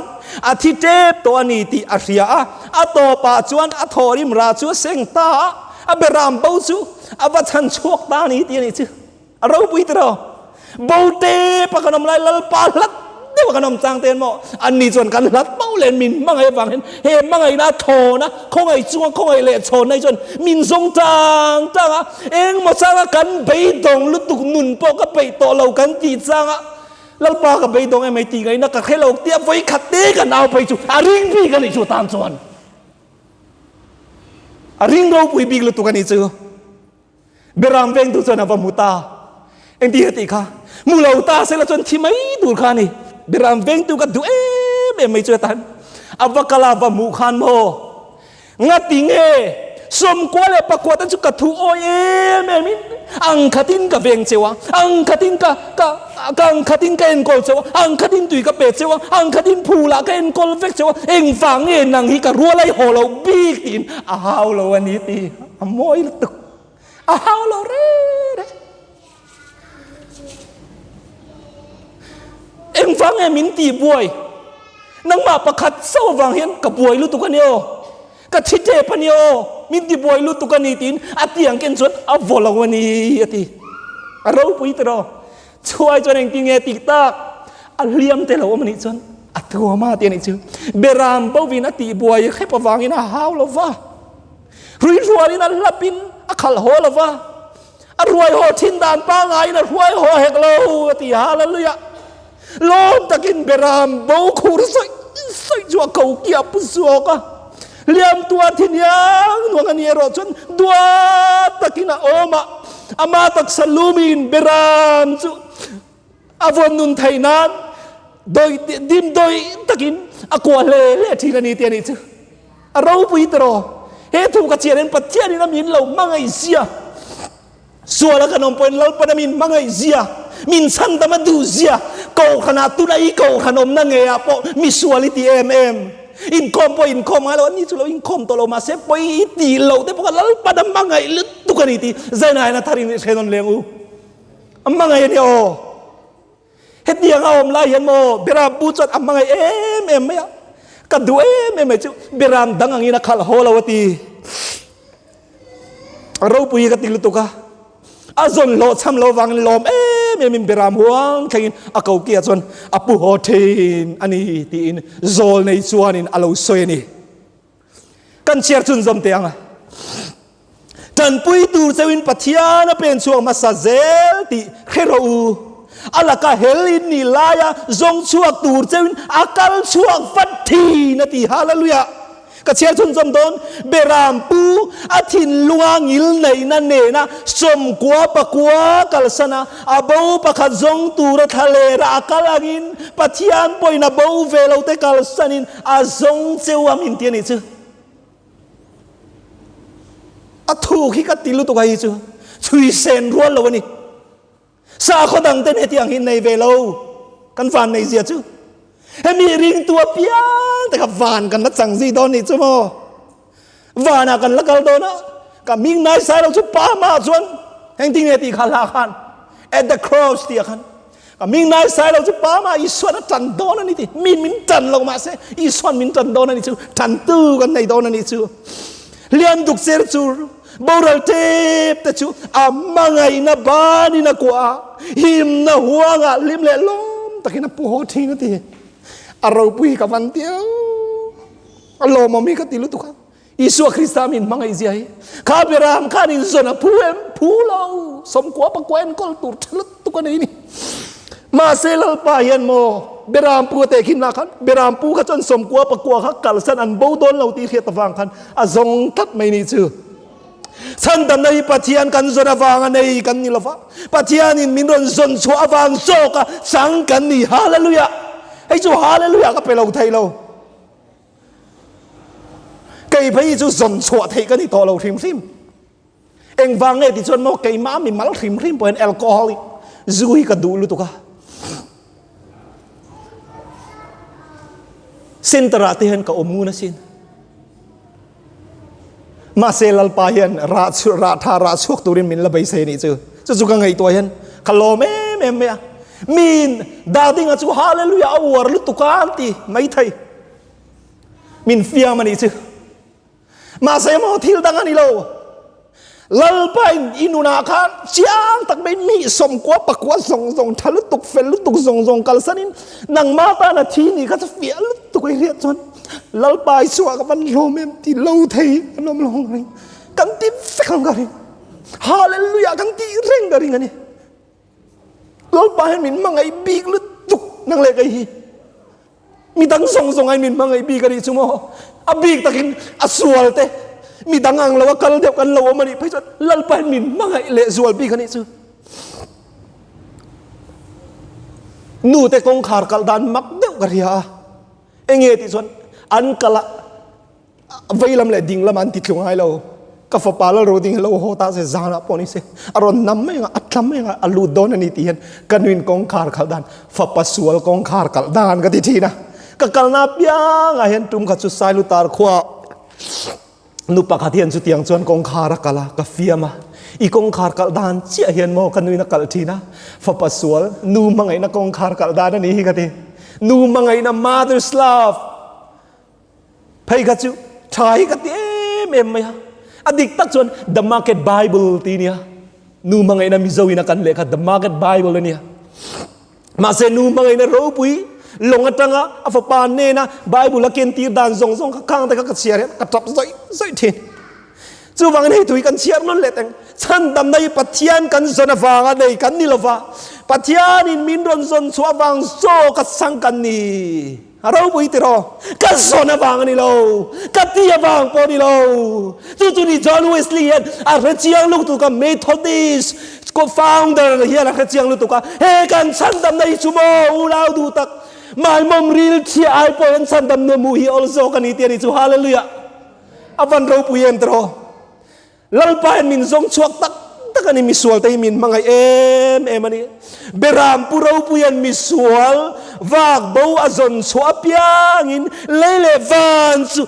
อาทิเทปตัวอานิตีอาเรียอาโตปาจวนอาทอริมราจูเซงตาอาเบรามเบาจูอาวัชันชวกตานี่ตีนี่จูเราปุยตระเบาเตปะขนมลายลลปาลัดเดี๋ยวขนมจางเตียนหมออันนี้ส่วนกันลัดเป้าเลนมินมั่งไงฟังเห็นเห็นมั่งไงนะโทนะคงไงจวงคงไงเละโชนในจนมินทรงจางจังอ่ะเองมาสร้างกันไปตรงลุตุกนุนปอกก็ไปโตเรากันจีจางอ่ะแล้วปากับไปตรงไอ้ไม่ตีไงนักแค่เราเตี้ยไฟขัดเตี้ยกันเอาไปจูอาริงพี่กันอีกจูตามส่วนอาริงเราปุยบีกลุตุกันอีกจูเบรามเวงตุจนอวมุตาเอ็งตีติค่ะมูลาอุตาเสละจนที่ไม่ดูขานี่เบรามเวงตุกันดูไม่ช่วยทันอวกาลาบมูขานโมงัดติงสมกว่าเลยปะกวดตั้งจุกถูโอเมมินอังคัดินกับเวงเจวะอังคัดินกับอังคัดินกับเอ็นกอลเจวะอังคัดินตุยกับเบเจวะอังคัดินพูละกับเอ็นกอลเวกเจวะเอ็งฟังนังฮิกับรัวไล่หัวเราบีกตินอ้าวเราวันนี้ตีมวยตึกอ้าวเราเร่เอ็งฟังมินตีบวยนังมาประคัดเศร้าฟังเห็นกับบวยรู้ตุกันเนียวกับชิเจปเนียวมินตีบวยรู้ตุกันนี่ตินอาทิยังเกินส่วนอวอลวันนี้อาทิเราปุยตรอช่วยจนเองติงติตากอัลเลียมเตลวันนี้จนอัตัวมาเตียนี่จือเบรามบ่วินาตีบวยแค่ประวังอินะฮาวลวะรุยรัวนี่นั่นลับปินอักขลโหลวะรวยโหทินดานป้าไงนะรวยโหเฮกโลตีฮาเลลูยาลมตะกินเบรามบ่คูรใส่จัวเขาเกียบปุสโอกะเลี้ยมตัวทินยังนวงอันนี้รอจนดัวตะกินโอมาอามาตักสลูมินเบรามจุอาวนุนไทยนั้นโดยดิมโดยตะกินอากวาเล่ทีกันนี้เตียนี่จุเราปุยตรอเฮตุกะเจียนปัจเจียนี่นะมินเรามังไอเสียส่วนละกันนมเป็นเราปนมินมังไอเสียมินสันตมาดูเสียกูขนาดตุนไอกูขนมนั่งเงียปอมิสวาลิตีอินคอมปออินคอมอะไรวันนี้จุเราอินคอมตัวเรามาเซปอยตีเราแต่พวกเราปนมังไอลุตุกันนี่ตีเจนายนะทารินเชนนเลงูมังไอเนี่ยโอเฮ็ดยังเอาอมไล่ยันโมเบราบูจัดมังไอไม่อะกัดดูไม่จุเบรามดังอังอินะขัลโฮลาวตีเราปุยกติลุตุกะอาจนโลช้ำโลวังลมไม่มีเบรามห่วงแค่นี้อาเขาเกียจนอาปูโฮเทนอันนี้ตีนโซลในส่วนนี้อาลูสวยนี่กันเชียร์จุนจอมเตียงจันปุยตูเซวินปัทยานะเป็นช่วงมาซาเซลตีเคโรอัลลกะเฮลินนิลายาจงช่วงตูเจวินอากาลช่วงฟัดทีนาทีฮาเลลูยากระเชียร์ชุนจำดนเบรามปูอาทินลวงอิลในนั่นเนนะสมกัวปะกัวกัลสนะอาบูปะขัดจงตูระทะเลระอากาลักินปัทยานปอยนาบูเวลเอาเตกัลสันินอาจงเจวามินเตียนิจูอาถูกฮิกัติลุตุกายิจูช่วยเซนรัวละวันนี้สาขดังเต้นเหตุอย่างหินในเวลากันฟันในเสียจูเฮมีริงตัวเปียงแต่กับฟันกันนัดสั่งซีดอนนี่จูโมวานากันละกันโดนะกับมิงนายสายเราชุบป้ามาส่วนแห่งที่เนี่ยตีขาลาคัน at the cross ตีกันกับมิงนายสายเราชุบป้ามาอีส่วนจันโดนนี่ตีมินจันลงมาเสอีส่วนมินจันโดนนี่จูจันตู้กันในโดนนี่จูเลียนดุกเซอร์จูบอรัลเทปแต่ชูอามังไงนะบ้านี่นะกว่าหิมนะหัวงะลิมเล่ล้มตะกี้นะปูโหทิ้งก็ตีอารมณ์ปุยกับวันเดียวอารมณ์มีก็ตีลุตุกันอิสุคริสต์มินมังไงเสียข้าเบรามข้านินสนะผู้เราสมกว่าปะกวนก็ตุดลุตุกันนี่มาเซลล์ปายันโมเบรามปูเตกินนักขันเบรามปูขจนสมกว่าปะกวากัลสันอันบูดอนเราตีเขียตฟังขันอาจงทัดไม่นี่ชื่อสันตันในปัจจัยกันส่วนฟังในกันนี่ละฟ้าปัจจัยนี้มินรอนส่วนชัวฟังโซกะสังกันนี่ฮาเลลูยาให้จู่ฮาเลลูยาก็ไปเราไทยเรา cây phải chú dồn xóa thì cái đi to lâu thìm thìm anh vang nghe thì chọn một cây má mình mal thìm thìm bởi alcohol dùi cả đủ luôn tụi cả xin tara thì hen cả ôm na xin mà sẽ lal pa hen ra tha ra suốt turin mình là bây giờ này chứ chú cái ngày tuổi hen kalau em min dading at chú hallelujah awar lu tụi cả anti mấy thầy min fiam ani chứ mà sẽ mau thiêu đăng ani lâu lal pain inuna khan chiang tak ben mi som kwa pakwa zong zong thal tuk fel tuk zong zong kal sanin nang mata na thi ni ka fia tuk ai riat chon lal pai suwa ka ban lom em ti lâu thei nom long ring kan ti fekam gari hallelujah kan ti reng gari ngani lal pai min mangai big lu tuk nang le kai hi mi dang zong zong ai min mangai big gari chumo a big takin aswal te mi dangang lawa kal dep kan lawa mani phai chot lal pan min mangai le zual bi khani chu nu te kong khar kal dan mak deu garia enge ti chon an kala veilam le ding lam an ti thlung ai lo ka fa pala ro ding lo ho ta se zana poni se aron nam me nga atlam me nga alu don ani ti hen kanwin kong khar kal dan fa pasual kong khar kal dan ka ti thi na ka kal na pya nga hen tum kha chu sai lu tar khwa nu pakatian chu tiang chuan kong khara kala ka fiama i kong khar kal dan chia hian mo kanui na kal thina fa pasual nu mangai na kong khar kal dan ani hi ka ti nu mangai na mother's love phai ka chu thai ka ti em maya adik tak chuan the market bible ti nia nu mangai na mizowi na kan le kha the market bible ania ma se nu mangai na ro pui long atanga afa pan ne na bible ken tir dan zong zong khang ta ka chiar ka tap zoi zoi thin chu wang nei tui kan chiar lon le tang chan dam nei pathian kan zona wanga nei kan ni lova pathian in min ron zon chwa wang so ka sang kan ni aro bui tiro ka zona wang ni lo ka tia wang po ni lo tu ni John Wesley a rechiang lu tu ka Methodist ko founder hian a rechiang lu tu ka he kan chan dam nei chumo ulau du tak mai mom ril chi ai po en san dam no mu hi also kan iti ni chu hallelujah avan ro pu yem tro lal pa en min zong chuak tak tak ani misual tai min mangai em ani beram pu ro pu yan misual wak bo azon chua piang in lele van chu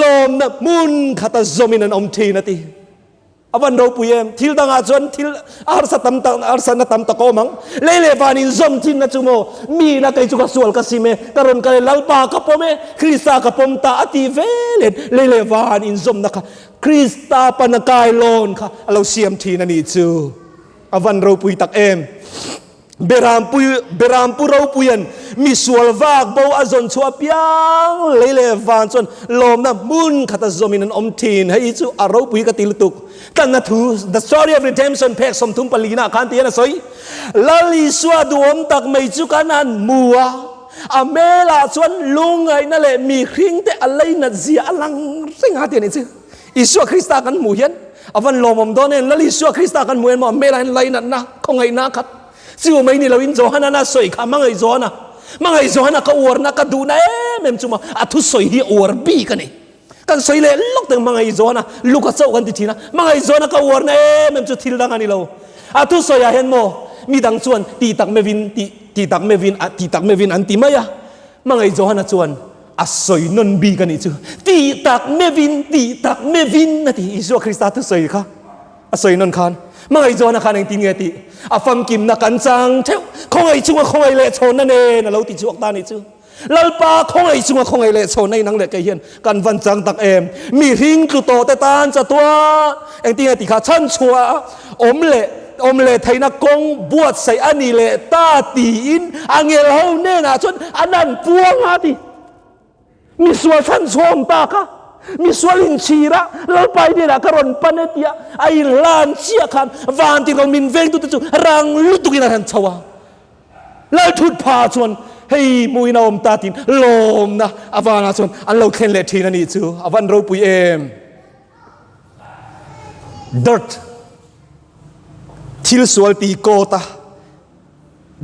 lom na mun khata zomin an om thi na ti avan ro puyem thil danga chon thil arsa na tam ta ko mang lele vanin zom thin na chumo mi na kai chu ka sual ka sime karon ka lalpa ka pome krista ka pom ta ati velen lele van in zom na ka krista panakai lon ka alo siam thi na ni chu avan ro puy tak em beram pu ro puyan mi sual vak bo azon chua piang lele van chon lom na mun khata zomin an om thin hai chu aro pui ka til tuk kan na thu the story of redemption pek som thum palina kan ti na soi lali swa duom tak mai chu kanan muwa amela chuan lungai na le mi khring te alai na zia alang sing ha ti ni chu Isua Krista kan mu hian avan lomom donen lali Isua Krista kan muen mo amela lai na kongai na khat siu mai ni lawin Johana na soi kha mangai Johana ka or na ka du na em chuma athu soi hi or bi ka ni kan soi le lok teng mangai Johana luka chau kan ti thina mangai Johana ka or na em chu thil dang ani lo athu soi a hen mo mi dang chuan ti tak me vin an ti maya mangai Johana chuan a soi non bi ka ni chu ti tak me vin na ti Isu Krista tu soi kha a soi non khan mangai Johana khan ang ti nge ti afam kim na kan chang theu khongai chunga khongai le chon na ne na lo ti chuak ta ni chu lalpa khongai chunga khongai le chon nei nang le ke hian kan van chang tak em mi hing tu to te tan cha tua ang ti nge ti kha chan chua om le thaina kong buat sai ani le ta ti in angel ho ne na chon anan puang ha ti mi sual san som ta ka mi sualin chira lalpai dia karon panetia ai lan chia khan van ti ro min veng tu chu rang lutukin han chawa lai thut pha chuan hei muina om ta tin lom na avana chuan an lo khen le thina ni chu avan ro pui em dirt thil sual pi ko ta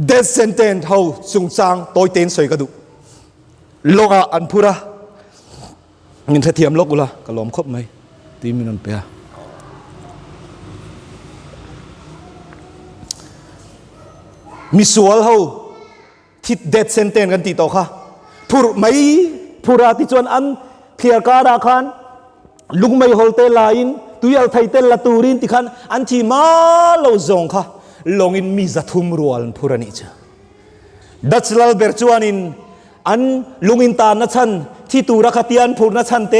death sentence how chung chang toy ten soi ka du loga an phura มินเทียมลกกุละกะลอมครบไหมตีมินนเปียมีสวลเฮาทิดเด็ดเซนเตนกันตีโตค่ะผู้ไม่ผู้ราติจวนอันเทียการาคันลุงไม่ฮอลเตลาอินตุยอัลไทเตลละตูรินติคันอันที่มาโลจงค่ะลงอินมีจัตุมรัวลผู้รานิจดัชลลเบอร์จวนินอันลุงอินตานัชันที่ตูรักเตียนผู้นัชันเต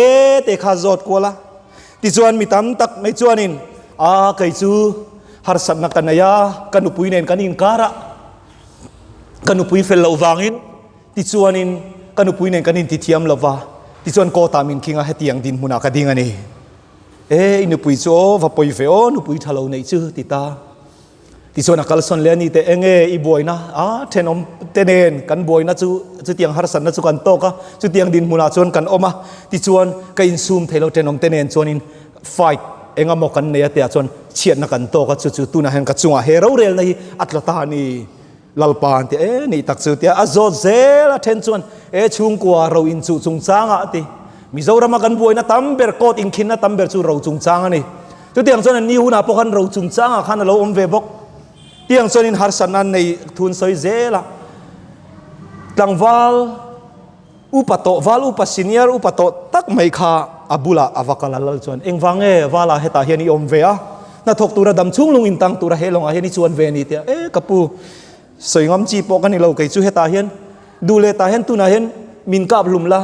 ข้าจอดกัวละติจวนมีตั้มตักไม่จวนินใครจูฮาร์สันนักกันนายากันอุปุยเนนกันอินการะกันอุปุยเฟลลาวางอินติจวนินกันอุปุยเนนกันอินติเทียมลาวาติจวนโกตามินคิงอาเฮติยังดินมุนักดิ่งอันนี้อินุปุยโจวะปุยเฟโอนุปุยทะเลในชื่อติตาที่ส่วนนักการสอนเลี้ยนี่แต่เองอีบอยนะเทนอมเทเนนกันบอยนะจุดเตียงฮาร์สันนะจุกันโตกะจุดเตียงดินมุนาชวนกันออกมาที่ส่วนก็อินซูมเทโลเทนอมเทเนนชวนอินไฟท์เองมอกันเนี่ยแต่ชวนเฉียดนักกันโตกะจุดตุนะเห็นกัจจุงเฮโร่เรลในอัตลตานีลลปานที่นี่ตักสุดที่โจเซลเทนชวนชุงกัวเราอินจุจุงจางอ่ะที่มิจารามากันบอยนะตั้มเบอร์โคตอินคินนะตั้มเบอร์จูเราจุงจางนี่จุดเตียงชวนนี่หุ่นอาพกันเราจุงจางขันเราอมเวบกที่ยังส่วนอินฮาร์สันนั้นในทุนสอยเจละกลางวัลอุปโตวัลอุปสินียร์อุปโตตักไม่ขาอับุลาอวกาลลส่วนเองฟังวัลาเฮตาเฮนี่อมเวียน่าทกตัวดำชุ่งลงอินตังตัวเฮลงอาเฮนี่ส่วนเวนี่เตียกับปูสวยงามจีปกันนี่เราเกยจูเฮตาเฮนดูเลตาเฮนตุนาเฮนมินกับลุมละ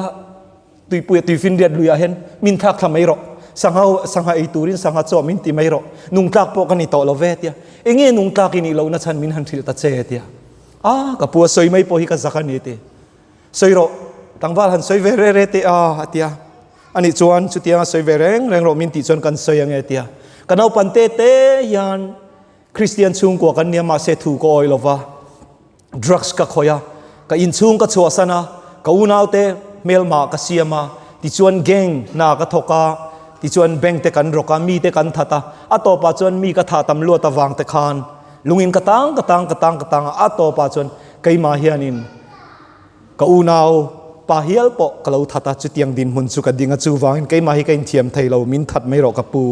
ตุยปุยตุยฟินเดียดลุยอาเฮนมินทักทำไม่รอสังหาอิตูรินสังหาโจมินติไม่รอนุ่งทักปกันนี่โตเราเวทียเองนุ่งทักนี่เรานัชันมินหันทิลตัดเจตียกับปัวสวยไม่พอฮิกัสักนี่ตีสวยรอตั้งวัลหันสวยเวรเรตีตียอันนี้จวนจุดที่สวยเวรงแรงรอมินติจวนกันสวยยังไงตียกันเอาปันเตยันคริสเตียนชุงกว่ากันเนี่ยมาเสถูกอยลวะดรักส์กับขอยะกับอินชุงกับชัวสนะกับอุณาวเตเมลมากับเสียมาที่จวนเก่งนากับทกาที่ชวนแบ่งเตกันรกามีเตกันทัตาอัตโตปาชวนมีกระถาตำรวจตะวางเตคานลุงอินกระตังอัตโตปาชวนไกมาเฮียนินกอูนาวปาเฮียลปกเราทัตาจุดยังดินมุนสุกดิงจูวางไกมาฮิกันเทียมไทยเรามินทัดไม่รอกปู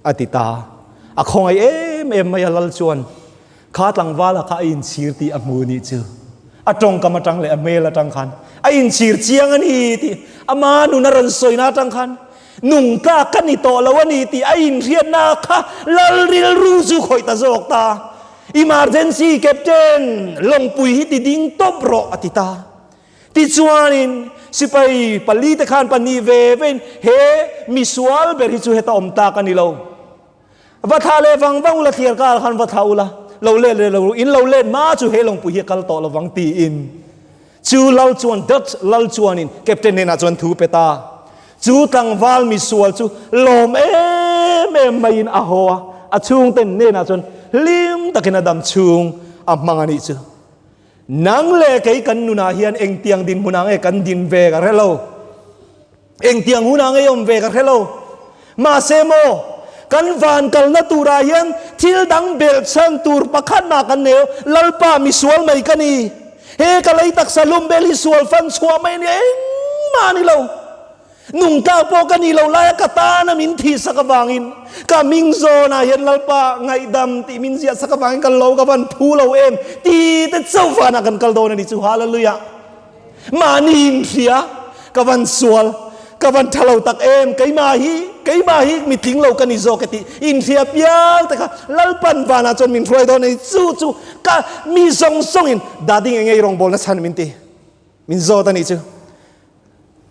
อติตาอะคงไอไม่ยาลลชวนข้าตังวาละข้าอินชีร์ตีอมูนี่จูอะตรงกรรมจังเลยอเมละจังคันอินชีร์เจียงอันนี้ที่อามานุนรันสวยนาจังคันนุ่งกากันนี่โตแล้ววันนี้ที่ไอ้อินเรียนนาค่ะลลริลรู้สุขอยตาโจกตาอิมารเจนซีแคปเทนลงปุยฮิติดิ้งตบรออติตาติจวนินสิไปปลีตะคานปนีเวเวนเฮมิสวาลเบริจูเฮตอมตากันนี่เราวัฒาเลวังวังอุลเทียร์กาลขันวัฒาอุลาเราเล่นเราอินเราเล่นมาจูเฮลงปุยเฮกัลโตเราวังตีอินจูลลจวนดัชลลจวนินแคปเทนเนน่าจวนทูเปตาจูตังวัลมิสวลจูลมไม่ยินอาหัวชุงเต็นเนน่าจนลิมตะกินดำชุงมังอันนี้จูนังเล่ไกกันนุนาเฮียนเอ็งเตียงดินมุนังกันดินเวกันเฮลโลเอ็งเตียงมุนังยมเวกันเฮลโลมาเซโมกันวานกันนัตูราเฮียนทิลดังเบลชันตูร์ปักขันมากันเนวลลปามิสวลไม่กันนี่เฮกันเลยตักสลุมเบลิสวลฟันชัวไม่เนี่ยเอ็งมานี่เรานุ่งกาโปกันนี่เราไล่กตานะมินทีสักวางอินกามิงโซนะเห็นลลปาไงดำตีมินเสียสักวางอินกันเรากับวันพูเราเองตีแต่เจ้าฟ้านักกันกัลโดนะดิจูฮาเลลูยามานินเสียกับวันสวลกับวันทะเลตักเอ็มไกมาฮีมิทิ้งเรากันนี่โซกติอินเสียเปียงแต่ค่ะลลปันวานาจนมินฟลอยโดนจูกามีทรงอินดาดิ้งเองไงรองบอลนะฉันมินตีมินโซตันนี่จู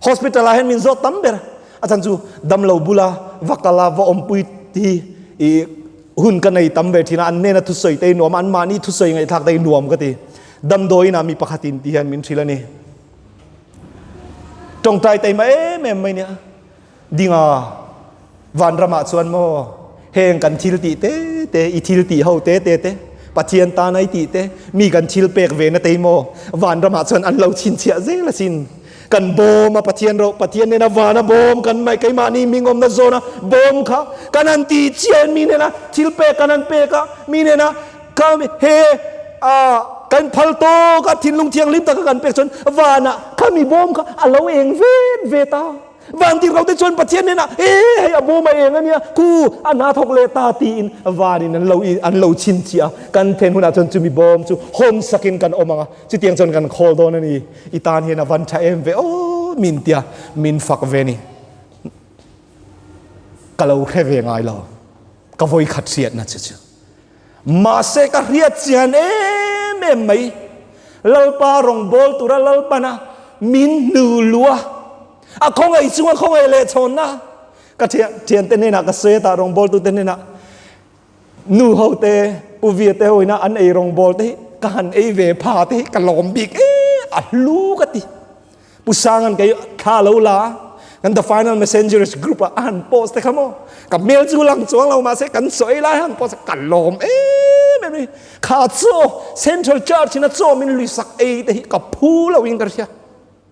hospital lahen min zot tamber ajan chu damlo bula vakala va ompui ti i hun kanai tambe thina anne na thusoi te nom an mani thusoi ngai thak dai nuam ka ti dam doi na mi pakhatin ti han min thilani tong tai tai mai ne dinga van rama chuan mo heng kan thil ti te i thil ti ho te pathian ta nai ti te mi kan thil pek ve na te mo van rama chuan an lo chin chia ze la sinกันบอมปะเทียนเราปะเทียนเนี่ยนะวานะบอมกันไม่ไกลมานี่มีงมนะโซนะบอมค่ะกันอันตีเชียนมีเนี่ยนะทิลเปกันอันเปกะมีเนี่ยนะกันเฮกันพัลโตกันทินลุงเทียงลิมตะกันเปกจนวานะข้ามีบอมค่ะเราเองเวตา วันที่เราได้ชวนประเทศเนี่ยนะให้อโบมาเองนะเนี่ยกูอันนาทกเลตาตีนวานี่นั้นเราอันเราชินเชียกันเทนหุนาจนจุมีบอมจุโฮมสกินกันอมังจุเตียงจนกันโคลโดนั่นนี่อีตานเฮนะวันชาเอ็มเวโอมินเตียมินฟักเวนี่ก็เราแค่เวงไงเราก็voiขัดเสียดนะเชื่อมาเสกเรียดเสียนเอ็มไม่ลัลปารองบอลตุระลัลปานะมินนูลัวอะคงไอชัวคงไอเลชนนะก็เทียนเตนี่นะก็เสียตารองบอลตุเตนี่นะนูเฮาเตปูเวียเตโอยนะอันไอรองบอลเตกันไอเวพาเตกันลมบิกอัลลูกติปุสังกันก็ข้าเลวลากัน the final messengers group อ่านโพสต์เขาโมกับเมลจูลังจวงเรามาเสกันสวยไล่อ่านโพสต์กันลมไม่มีข้าโซ่เซ็นทรัลเจอร์ชินะโซ่มินลิสักแต่กับผู้เราวิ่งกันเชีย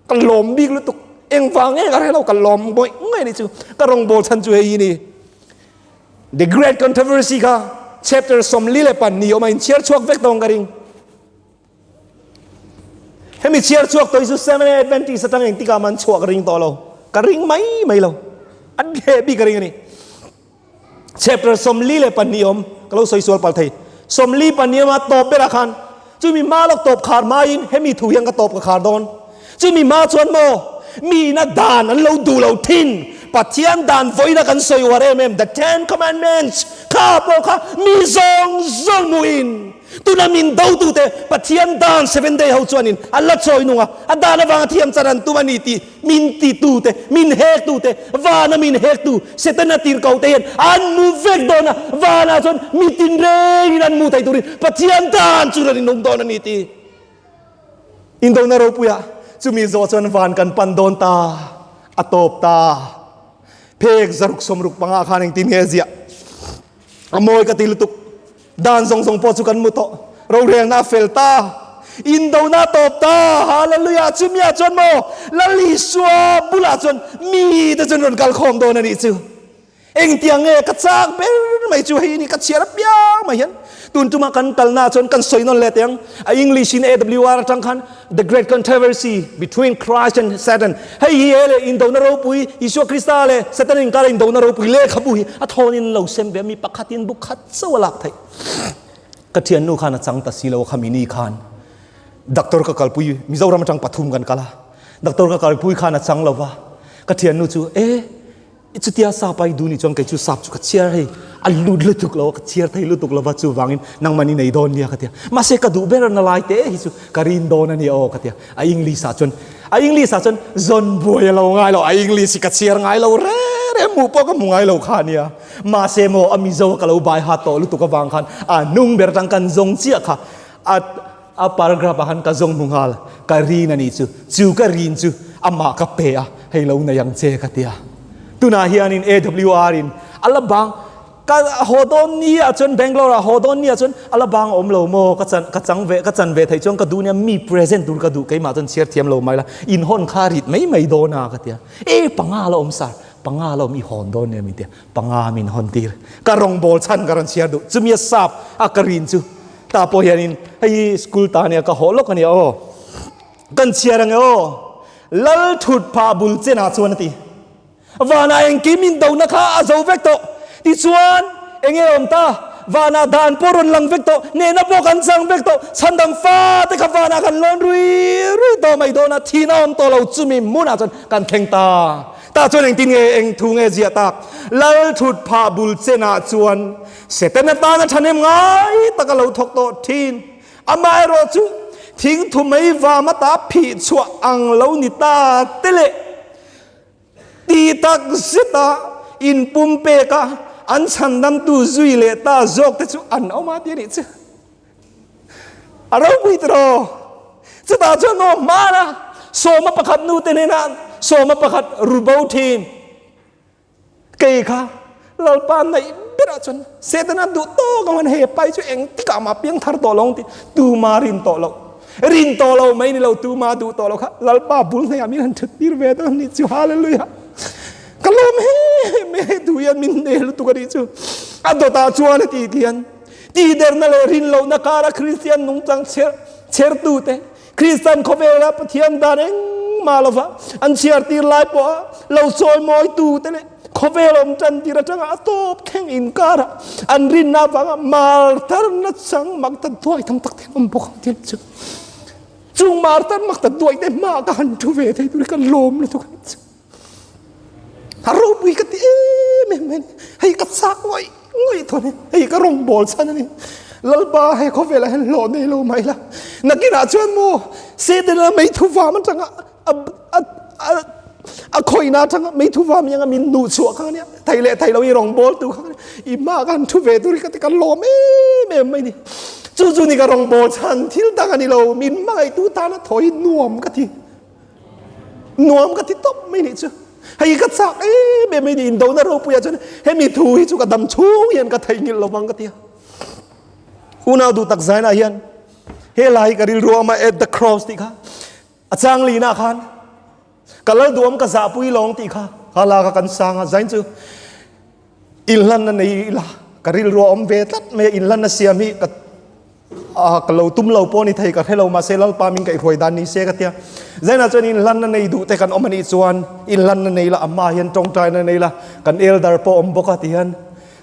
กันลมบิกลุตุกเอ็งฟังกันให้เรากันลมบ่อยง่ายนี่จูก็รองโบชันจูเฮยนี่ the great controversy ค่ะ chapter สมลีเลปันนี่ออกมาอินเชียร์ช่วงเวกตองกันริงให้มีเชียร์ช่วงตัวอิสุเซมันเอเวนตี้สตังเองที่กามันช่วงกันริงต่อเรากันริงไม่เราอันเฮบีกันริงนี่ chapter สมลีเลปันนี่อมก็เราสวยสวยปัลไทยสมลีปันนี่มาตบเบราคันจูมีมาลกตบขาดมาอินให้มีถูยังก็ตบกับขาดโดนจูมีมาชวนโมมีนักดานอันเราดูเราทิ้งปัจเจียนดานไว้นักกันสวยวาร์เอ็ม the 10 commandments ข้าพวกข้ามีซองมุอินตุนามินดาวตุเตปัจเจียนดาน7 day เขาชวนินอัลลัดชอยนุ่งอ่ะอันดานวางเทียมจารันตุมันนี่ตีมินตีตุเตมินเฮกตุเตวานามินเฮกตุเซตันนาตีร์เกาเตียนอันมูเวกโดนะวานาชนมิตินเรนินันมูไตตุริปัจเจียนดานจุรันินุ่งโดนันนี่ตีอินโดนาโรปุยะจูมีโจชนวานกันปันโดนตาอตบตาเพกจรุกสมรุกปังอาคารเองตินเฮเซียอโมยกติลุตุกดานทรงโพสุกันมุโตเราเรียงนาเฟลตาอินโดนาตบตาฮาเลลูยาจูมีอาจนโมลลิสวาบุลาจนมีแต่จนรนกัลคอมโดนันนี่จูเองเตียงกัจจางเป็นไม่จูให้นี่กัจเชียร์เปียไม่เห็นตุนจุมากันกัลนาจนกันสวยนนเลเตียงEnglish in AWR จังคัน the great controversy between Christ and Satan ให้เฮเลอินโดนาโรปุยอิสุคริสตาเลเซตันอินกาเลอินโดนาโรปุยเลขบุยอัทอนินเหล่าเซมเบมีปักขัดินบุกขัดสวลักไทยกเทียนนูขานจังตัดสิโลขามินีขานดักตอร์ก็กลปุยมิจาวรามจังปฐุมกันกะละดักตอร์ก็กลปุยขานจังลาวะกเทียนนูจูจุดที่อาสาไปดูนี่จนไกจูสับจุกเชียร์ให้อัลลุดลุตุกลาวกเชียร์ไทยลุตุกลาวจูวางินนังมันนี่ในโดนเนี่ยกเทียมาเสกดูเบรนนาไลเตะฮิจูการินโดนันนี่โอกเทียอิงลิสาจนจนบวยเราง่ายเราอิงลิสกเชียร์ง่ายเราเร่หมู่ปก็มุ่งง่ายเราขาเนี่ยมาเสโมอามิโซกลาวบายฮัตโตลุตุกวางคันนุ่งเบรตังกันจงเชียค่ะปารากราฟหันกะจงมุงฮัลการินันนี่จูการินจูอามากับเปียให้เราในยังเจกเทียตุนาฮิอานิน AWR อินอัลลบังก็โฮดอนนี่จนเบงกลอร์โฮดอนนี่จนอัลลบังอมโลโมก็จันเวไทยจงก็ดูเนี่ยมีเพรสเซนต์ดูก็ดูใครมาจนเชียร์เทียมโลไม่ละอินฮอนคาริดไม่โดนากเตียปังอาเราอมสารปังอาเรามีฮอนโดนเนี่ยมีเตียปังอามินฮอนตีร์ก็รองบอลชันการันเชียร์ดูจะมีสับอากรินจูตาโพเฮนินให้สกุลตาเนี่ยก็โหลกันเนี่ยโอ้กันเชียร์เนี่ยโอ้ลัลทุดพาบุลเจนาชวนตีวานาเองกิมินดาวนะคะอาจจะเวกโตที่ชวนเองอมตาวานาดานปรนลังเวกโตเนนับกันสังเวกโตฉันดังฟ้าแต่กับวานากันลอนรุยโตไม่โดนทีนอนโตเราจุมีมุนาจนกันเข่งตาจนเองตินเองทุงเจียตาลัลทุดพาบุลเจนาชวนเสตเนตานะฉันเองไงตะกเราทกโตทีนอามาโรจุทิ้งทุไม่วามาตาผีชัวอังเหล่านิตาเตเลตีตักสิตาอินปุ่มเปกะอันฉันดำตูจุยเลตาจอกแต่จุอันเอามาที่นี่จ้ะเราคุยตรอจะตาจนโนมานะโซมาประคัดนูเตเนนันโซมาประคัดรูบาวทีนเกย์ค่ะเราปานในเบราจนเซตนันดูโตกันมันเฮไปจุเองที่กามาเพียงทาร์โตลงที่ตูมารินโตเราไม่นี่เราตูมาดูโตเราค่ะเราป้าบุญเนี่ยมีนันถึงดีเวทนี่จูฮาเลลูยาkalau me tuyan minel tu kari chu ado ta chuan ti tian ti der na le rin lo na kara christian nung chang cher tu te christian khobela pathian dan eng มาลวะอันเชียร์ตีไลปะเราซอยมอยตูเตเลขเวลอมจันตีระจังอาตบแข่งอินการะอันรินนาฟังมาร์ตันนัดสังมักตัดด้วยทั้งตักเทมันบอกเทียนจุจุงมาร์ตันมักตัดด้วยแต่มากันทุเวทให้ดูกันลมเลยทุกคนฮารุบุยกันที่เม่ให้กัดซักไว้ง่อยตัวนี้ให้กระรงบอลซะนั่นเองลัลบาให้เขาเวลาให้หล่อในโลไม่ละนักกีฬาชวนโมเสด็จแล้วไม่ทุฟ้ามันจังคอยนาจังไม่ทุฟ้ามันยังมีนูชัวข้างเนี้ยไทยเละไทยเราอีรองบอลตัวข้างนี้อีมากันทุเวตุริกันที่กันหล่อไม่นี่จู่ๆนี่กระรองบอลฉันที่ตั้งกันนี่เรามินไม่ตู้ตานะถอยนวมกันที่ตบไม่นี่จ้ะให้กัดซักไม่ดีอินโดนะเราปุยจนให้มีทูให้จุกดำชูยันกระไทยเงี้ยเราบังกันที่อุณาดูตักใจนะยันเฮลัยกริลรัวมา at the cross ติค่ะอาจารย์ลีน่าขันกัลลดวมกระซาปุยลองติค่ะฮาลากันสังใจจูอินลันนั่นนี่ละกริลรัวอมเวทัดไม่อินลันนั่นเสียมีกักัลเราตุ้มเราปนิไทยกับให้เรามาเซลล์ปามิงกับหวยดานนี้เสียกันเตียใจน่าจะอินลันนั่นนี่ดูแต่กันอมันอีส่วนอินลันนั่นนี่ละอามายันตรงใจนั่นนี่ละกันเอลดาร์ปอมบกติยัน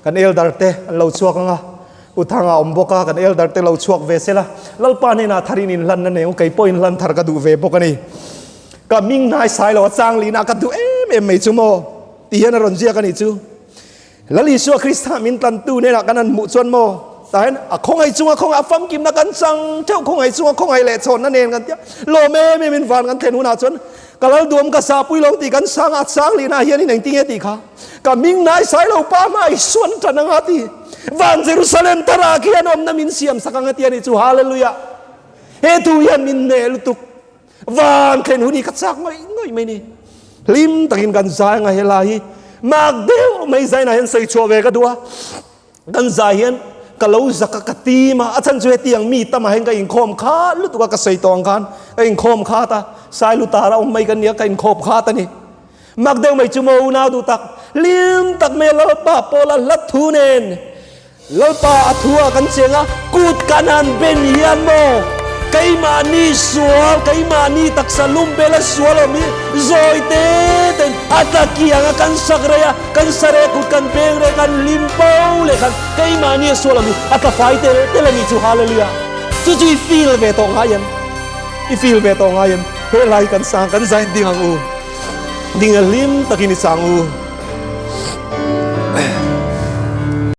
กันเอลดาร์เตเราชัวกันอ่ะอุทางอมบกกันเอลดาร์เตเราชัวเวเซละลัลปานี่นาทารินินลันนั่นเองไก่ปอินลันทาร์กดูเวบกันนี่ก็มิงนายสายเราจางลีนากันดูไม่จุโมตียันรอนเจียกันนี่จูแล้วลิชัวคริสต์มินตันตูเนี่ยกันนั่นมุจวนโมแต่เห็นคงไอจัวคงอาฟัมกิมนักกันสังเท่าคงไอจัวคงไอเละชนนั่นเองกันเดียโลเม่ไม่เป็นฟันกันเทนุนาชนก็แล้วดวมกับซาปุยลงตีกันสังอัดสังลีนาเฮียนี่หนึ่งตีเอติค่ะก็มิงนายสายเราป้ามาไอส่วนจันทร์งาตีวันเยรูซาเล็มตราเกียนอมนามินเซียมสักงาตีนี่จูฮาเลลูยาเฮตุยันมินเนลุตุกวันเทนุนี่กัดสักไม่นี่ลิมตะกินกันใจไงเฮลาฮีมากเดียวไม่ใจนะเห็นใส่ชัวเวกันดัวกันใจเห็นก็เราจะกตีมาอาจารย์ช่วยเตียงมีตมาเห็นก็อิงคมขาลุตัวก็ใส่ตองกันก็อิงคมขาตาสายลุตาเราไม่กันเนี้ยก็อิงคมขาตานี่มักเดียวไม่จุโมนาดูตักลิมตักเมลลป้าโปลลัดทูเนนลป้าทัวกันเสียงอ่ะกูดกันันเป็นยันโมไกมานีสวลไกมานีตักสลุมเบลสวลมีโซยเตนอัตกียงกันสักระยะกันสเรกุกันเบงเรกันลิมเปาเลกันไกมานีสวลมีอัตไฟเตเลมีจูฮาเลลูยาจู่ๆฟีลเวตองอายันฟีลเวตองอายันเฮลัยกันสังกันใจดิ่งหูดิ่งลิมตะกินสังหู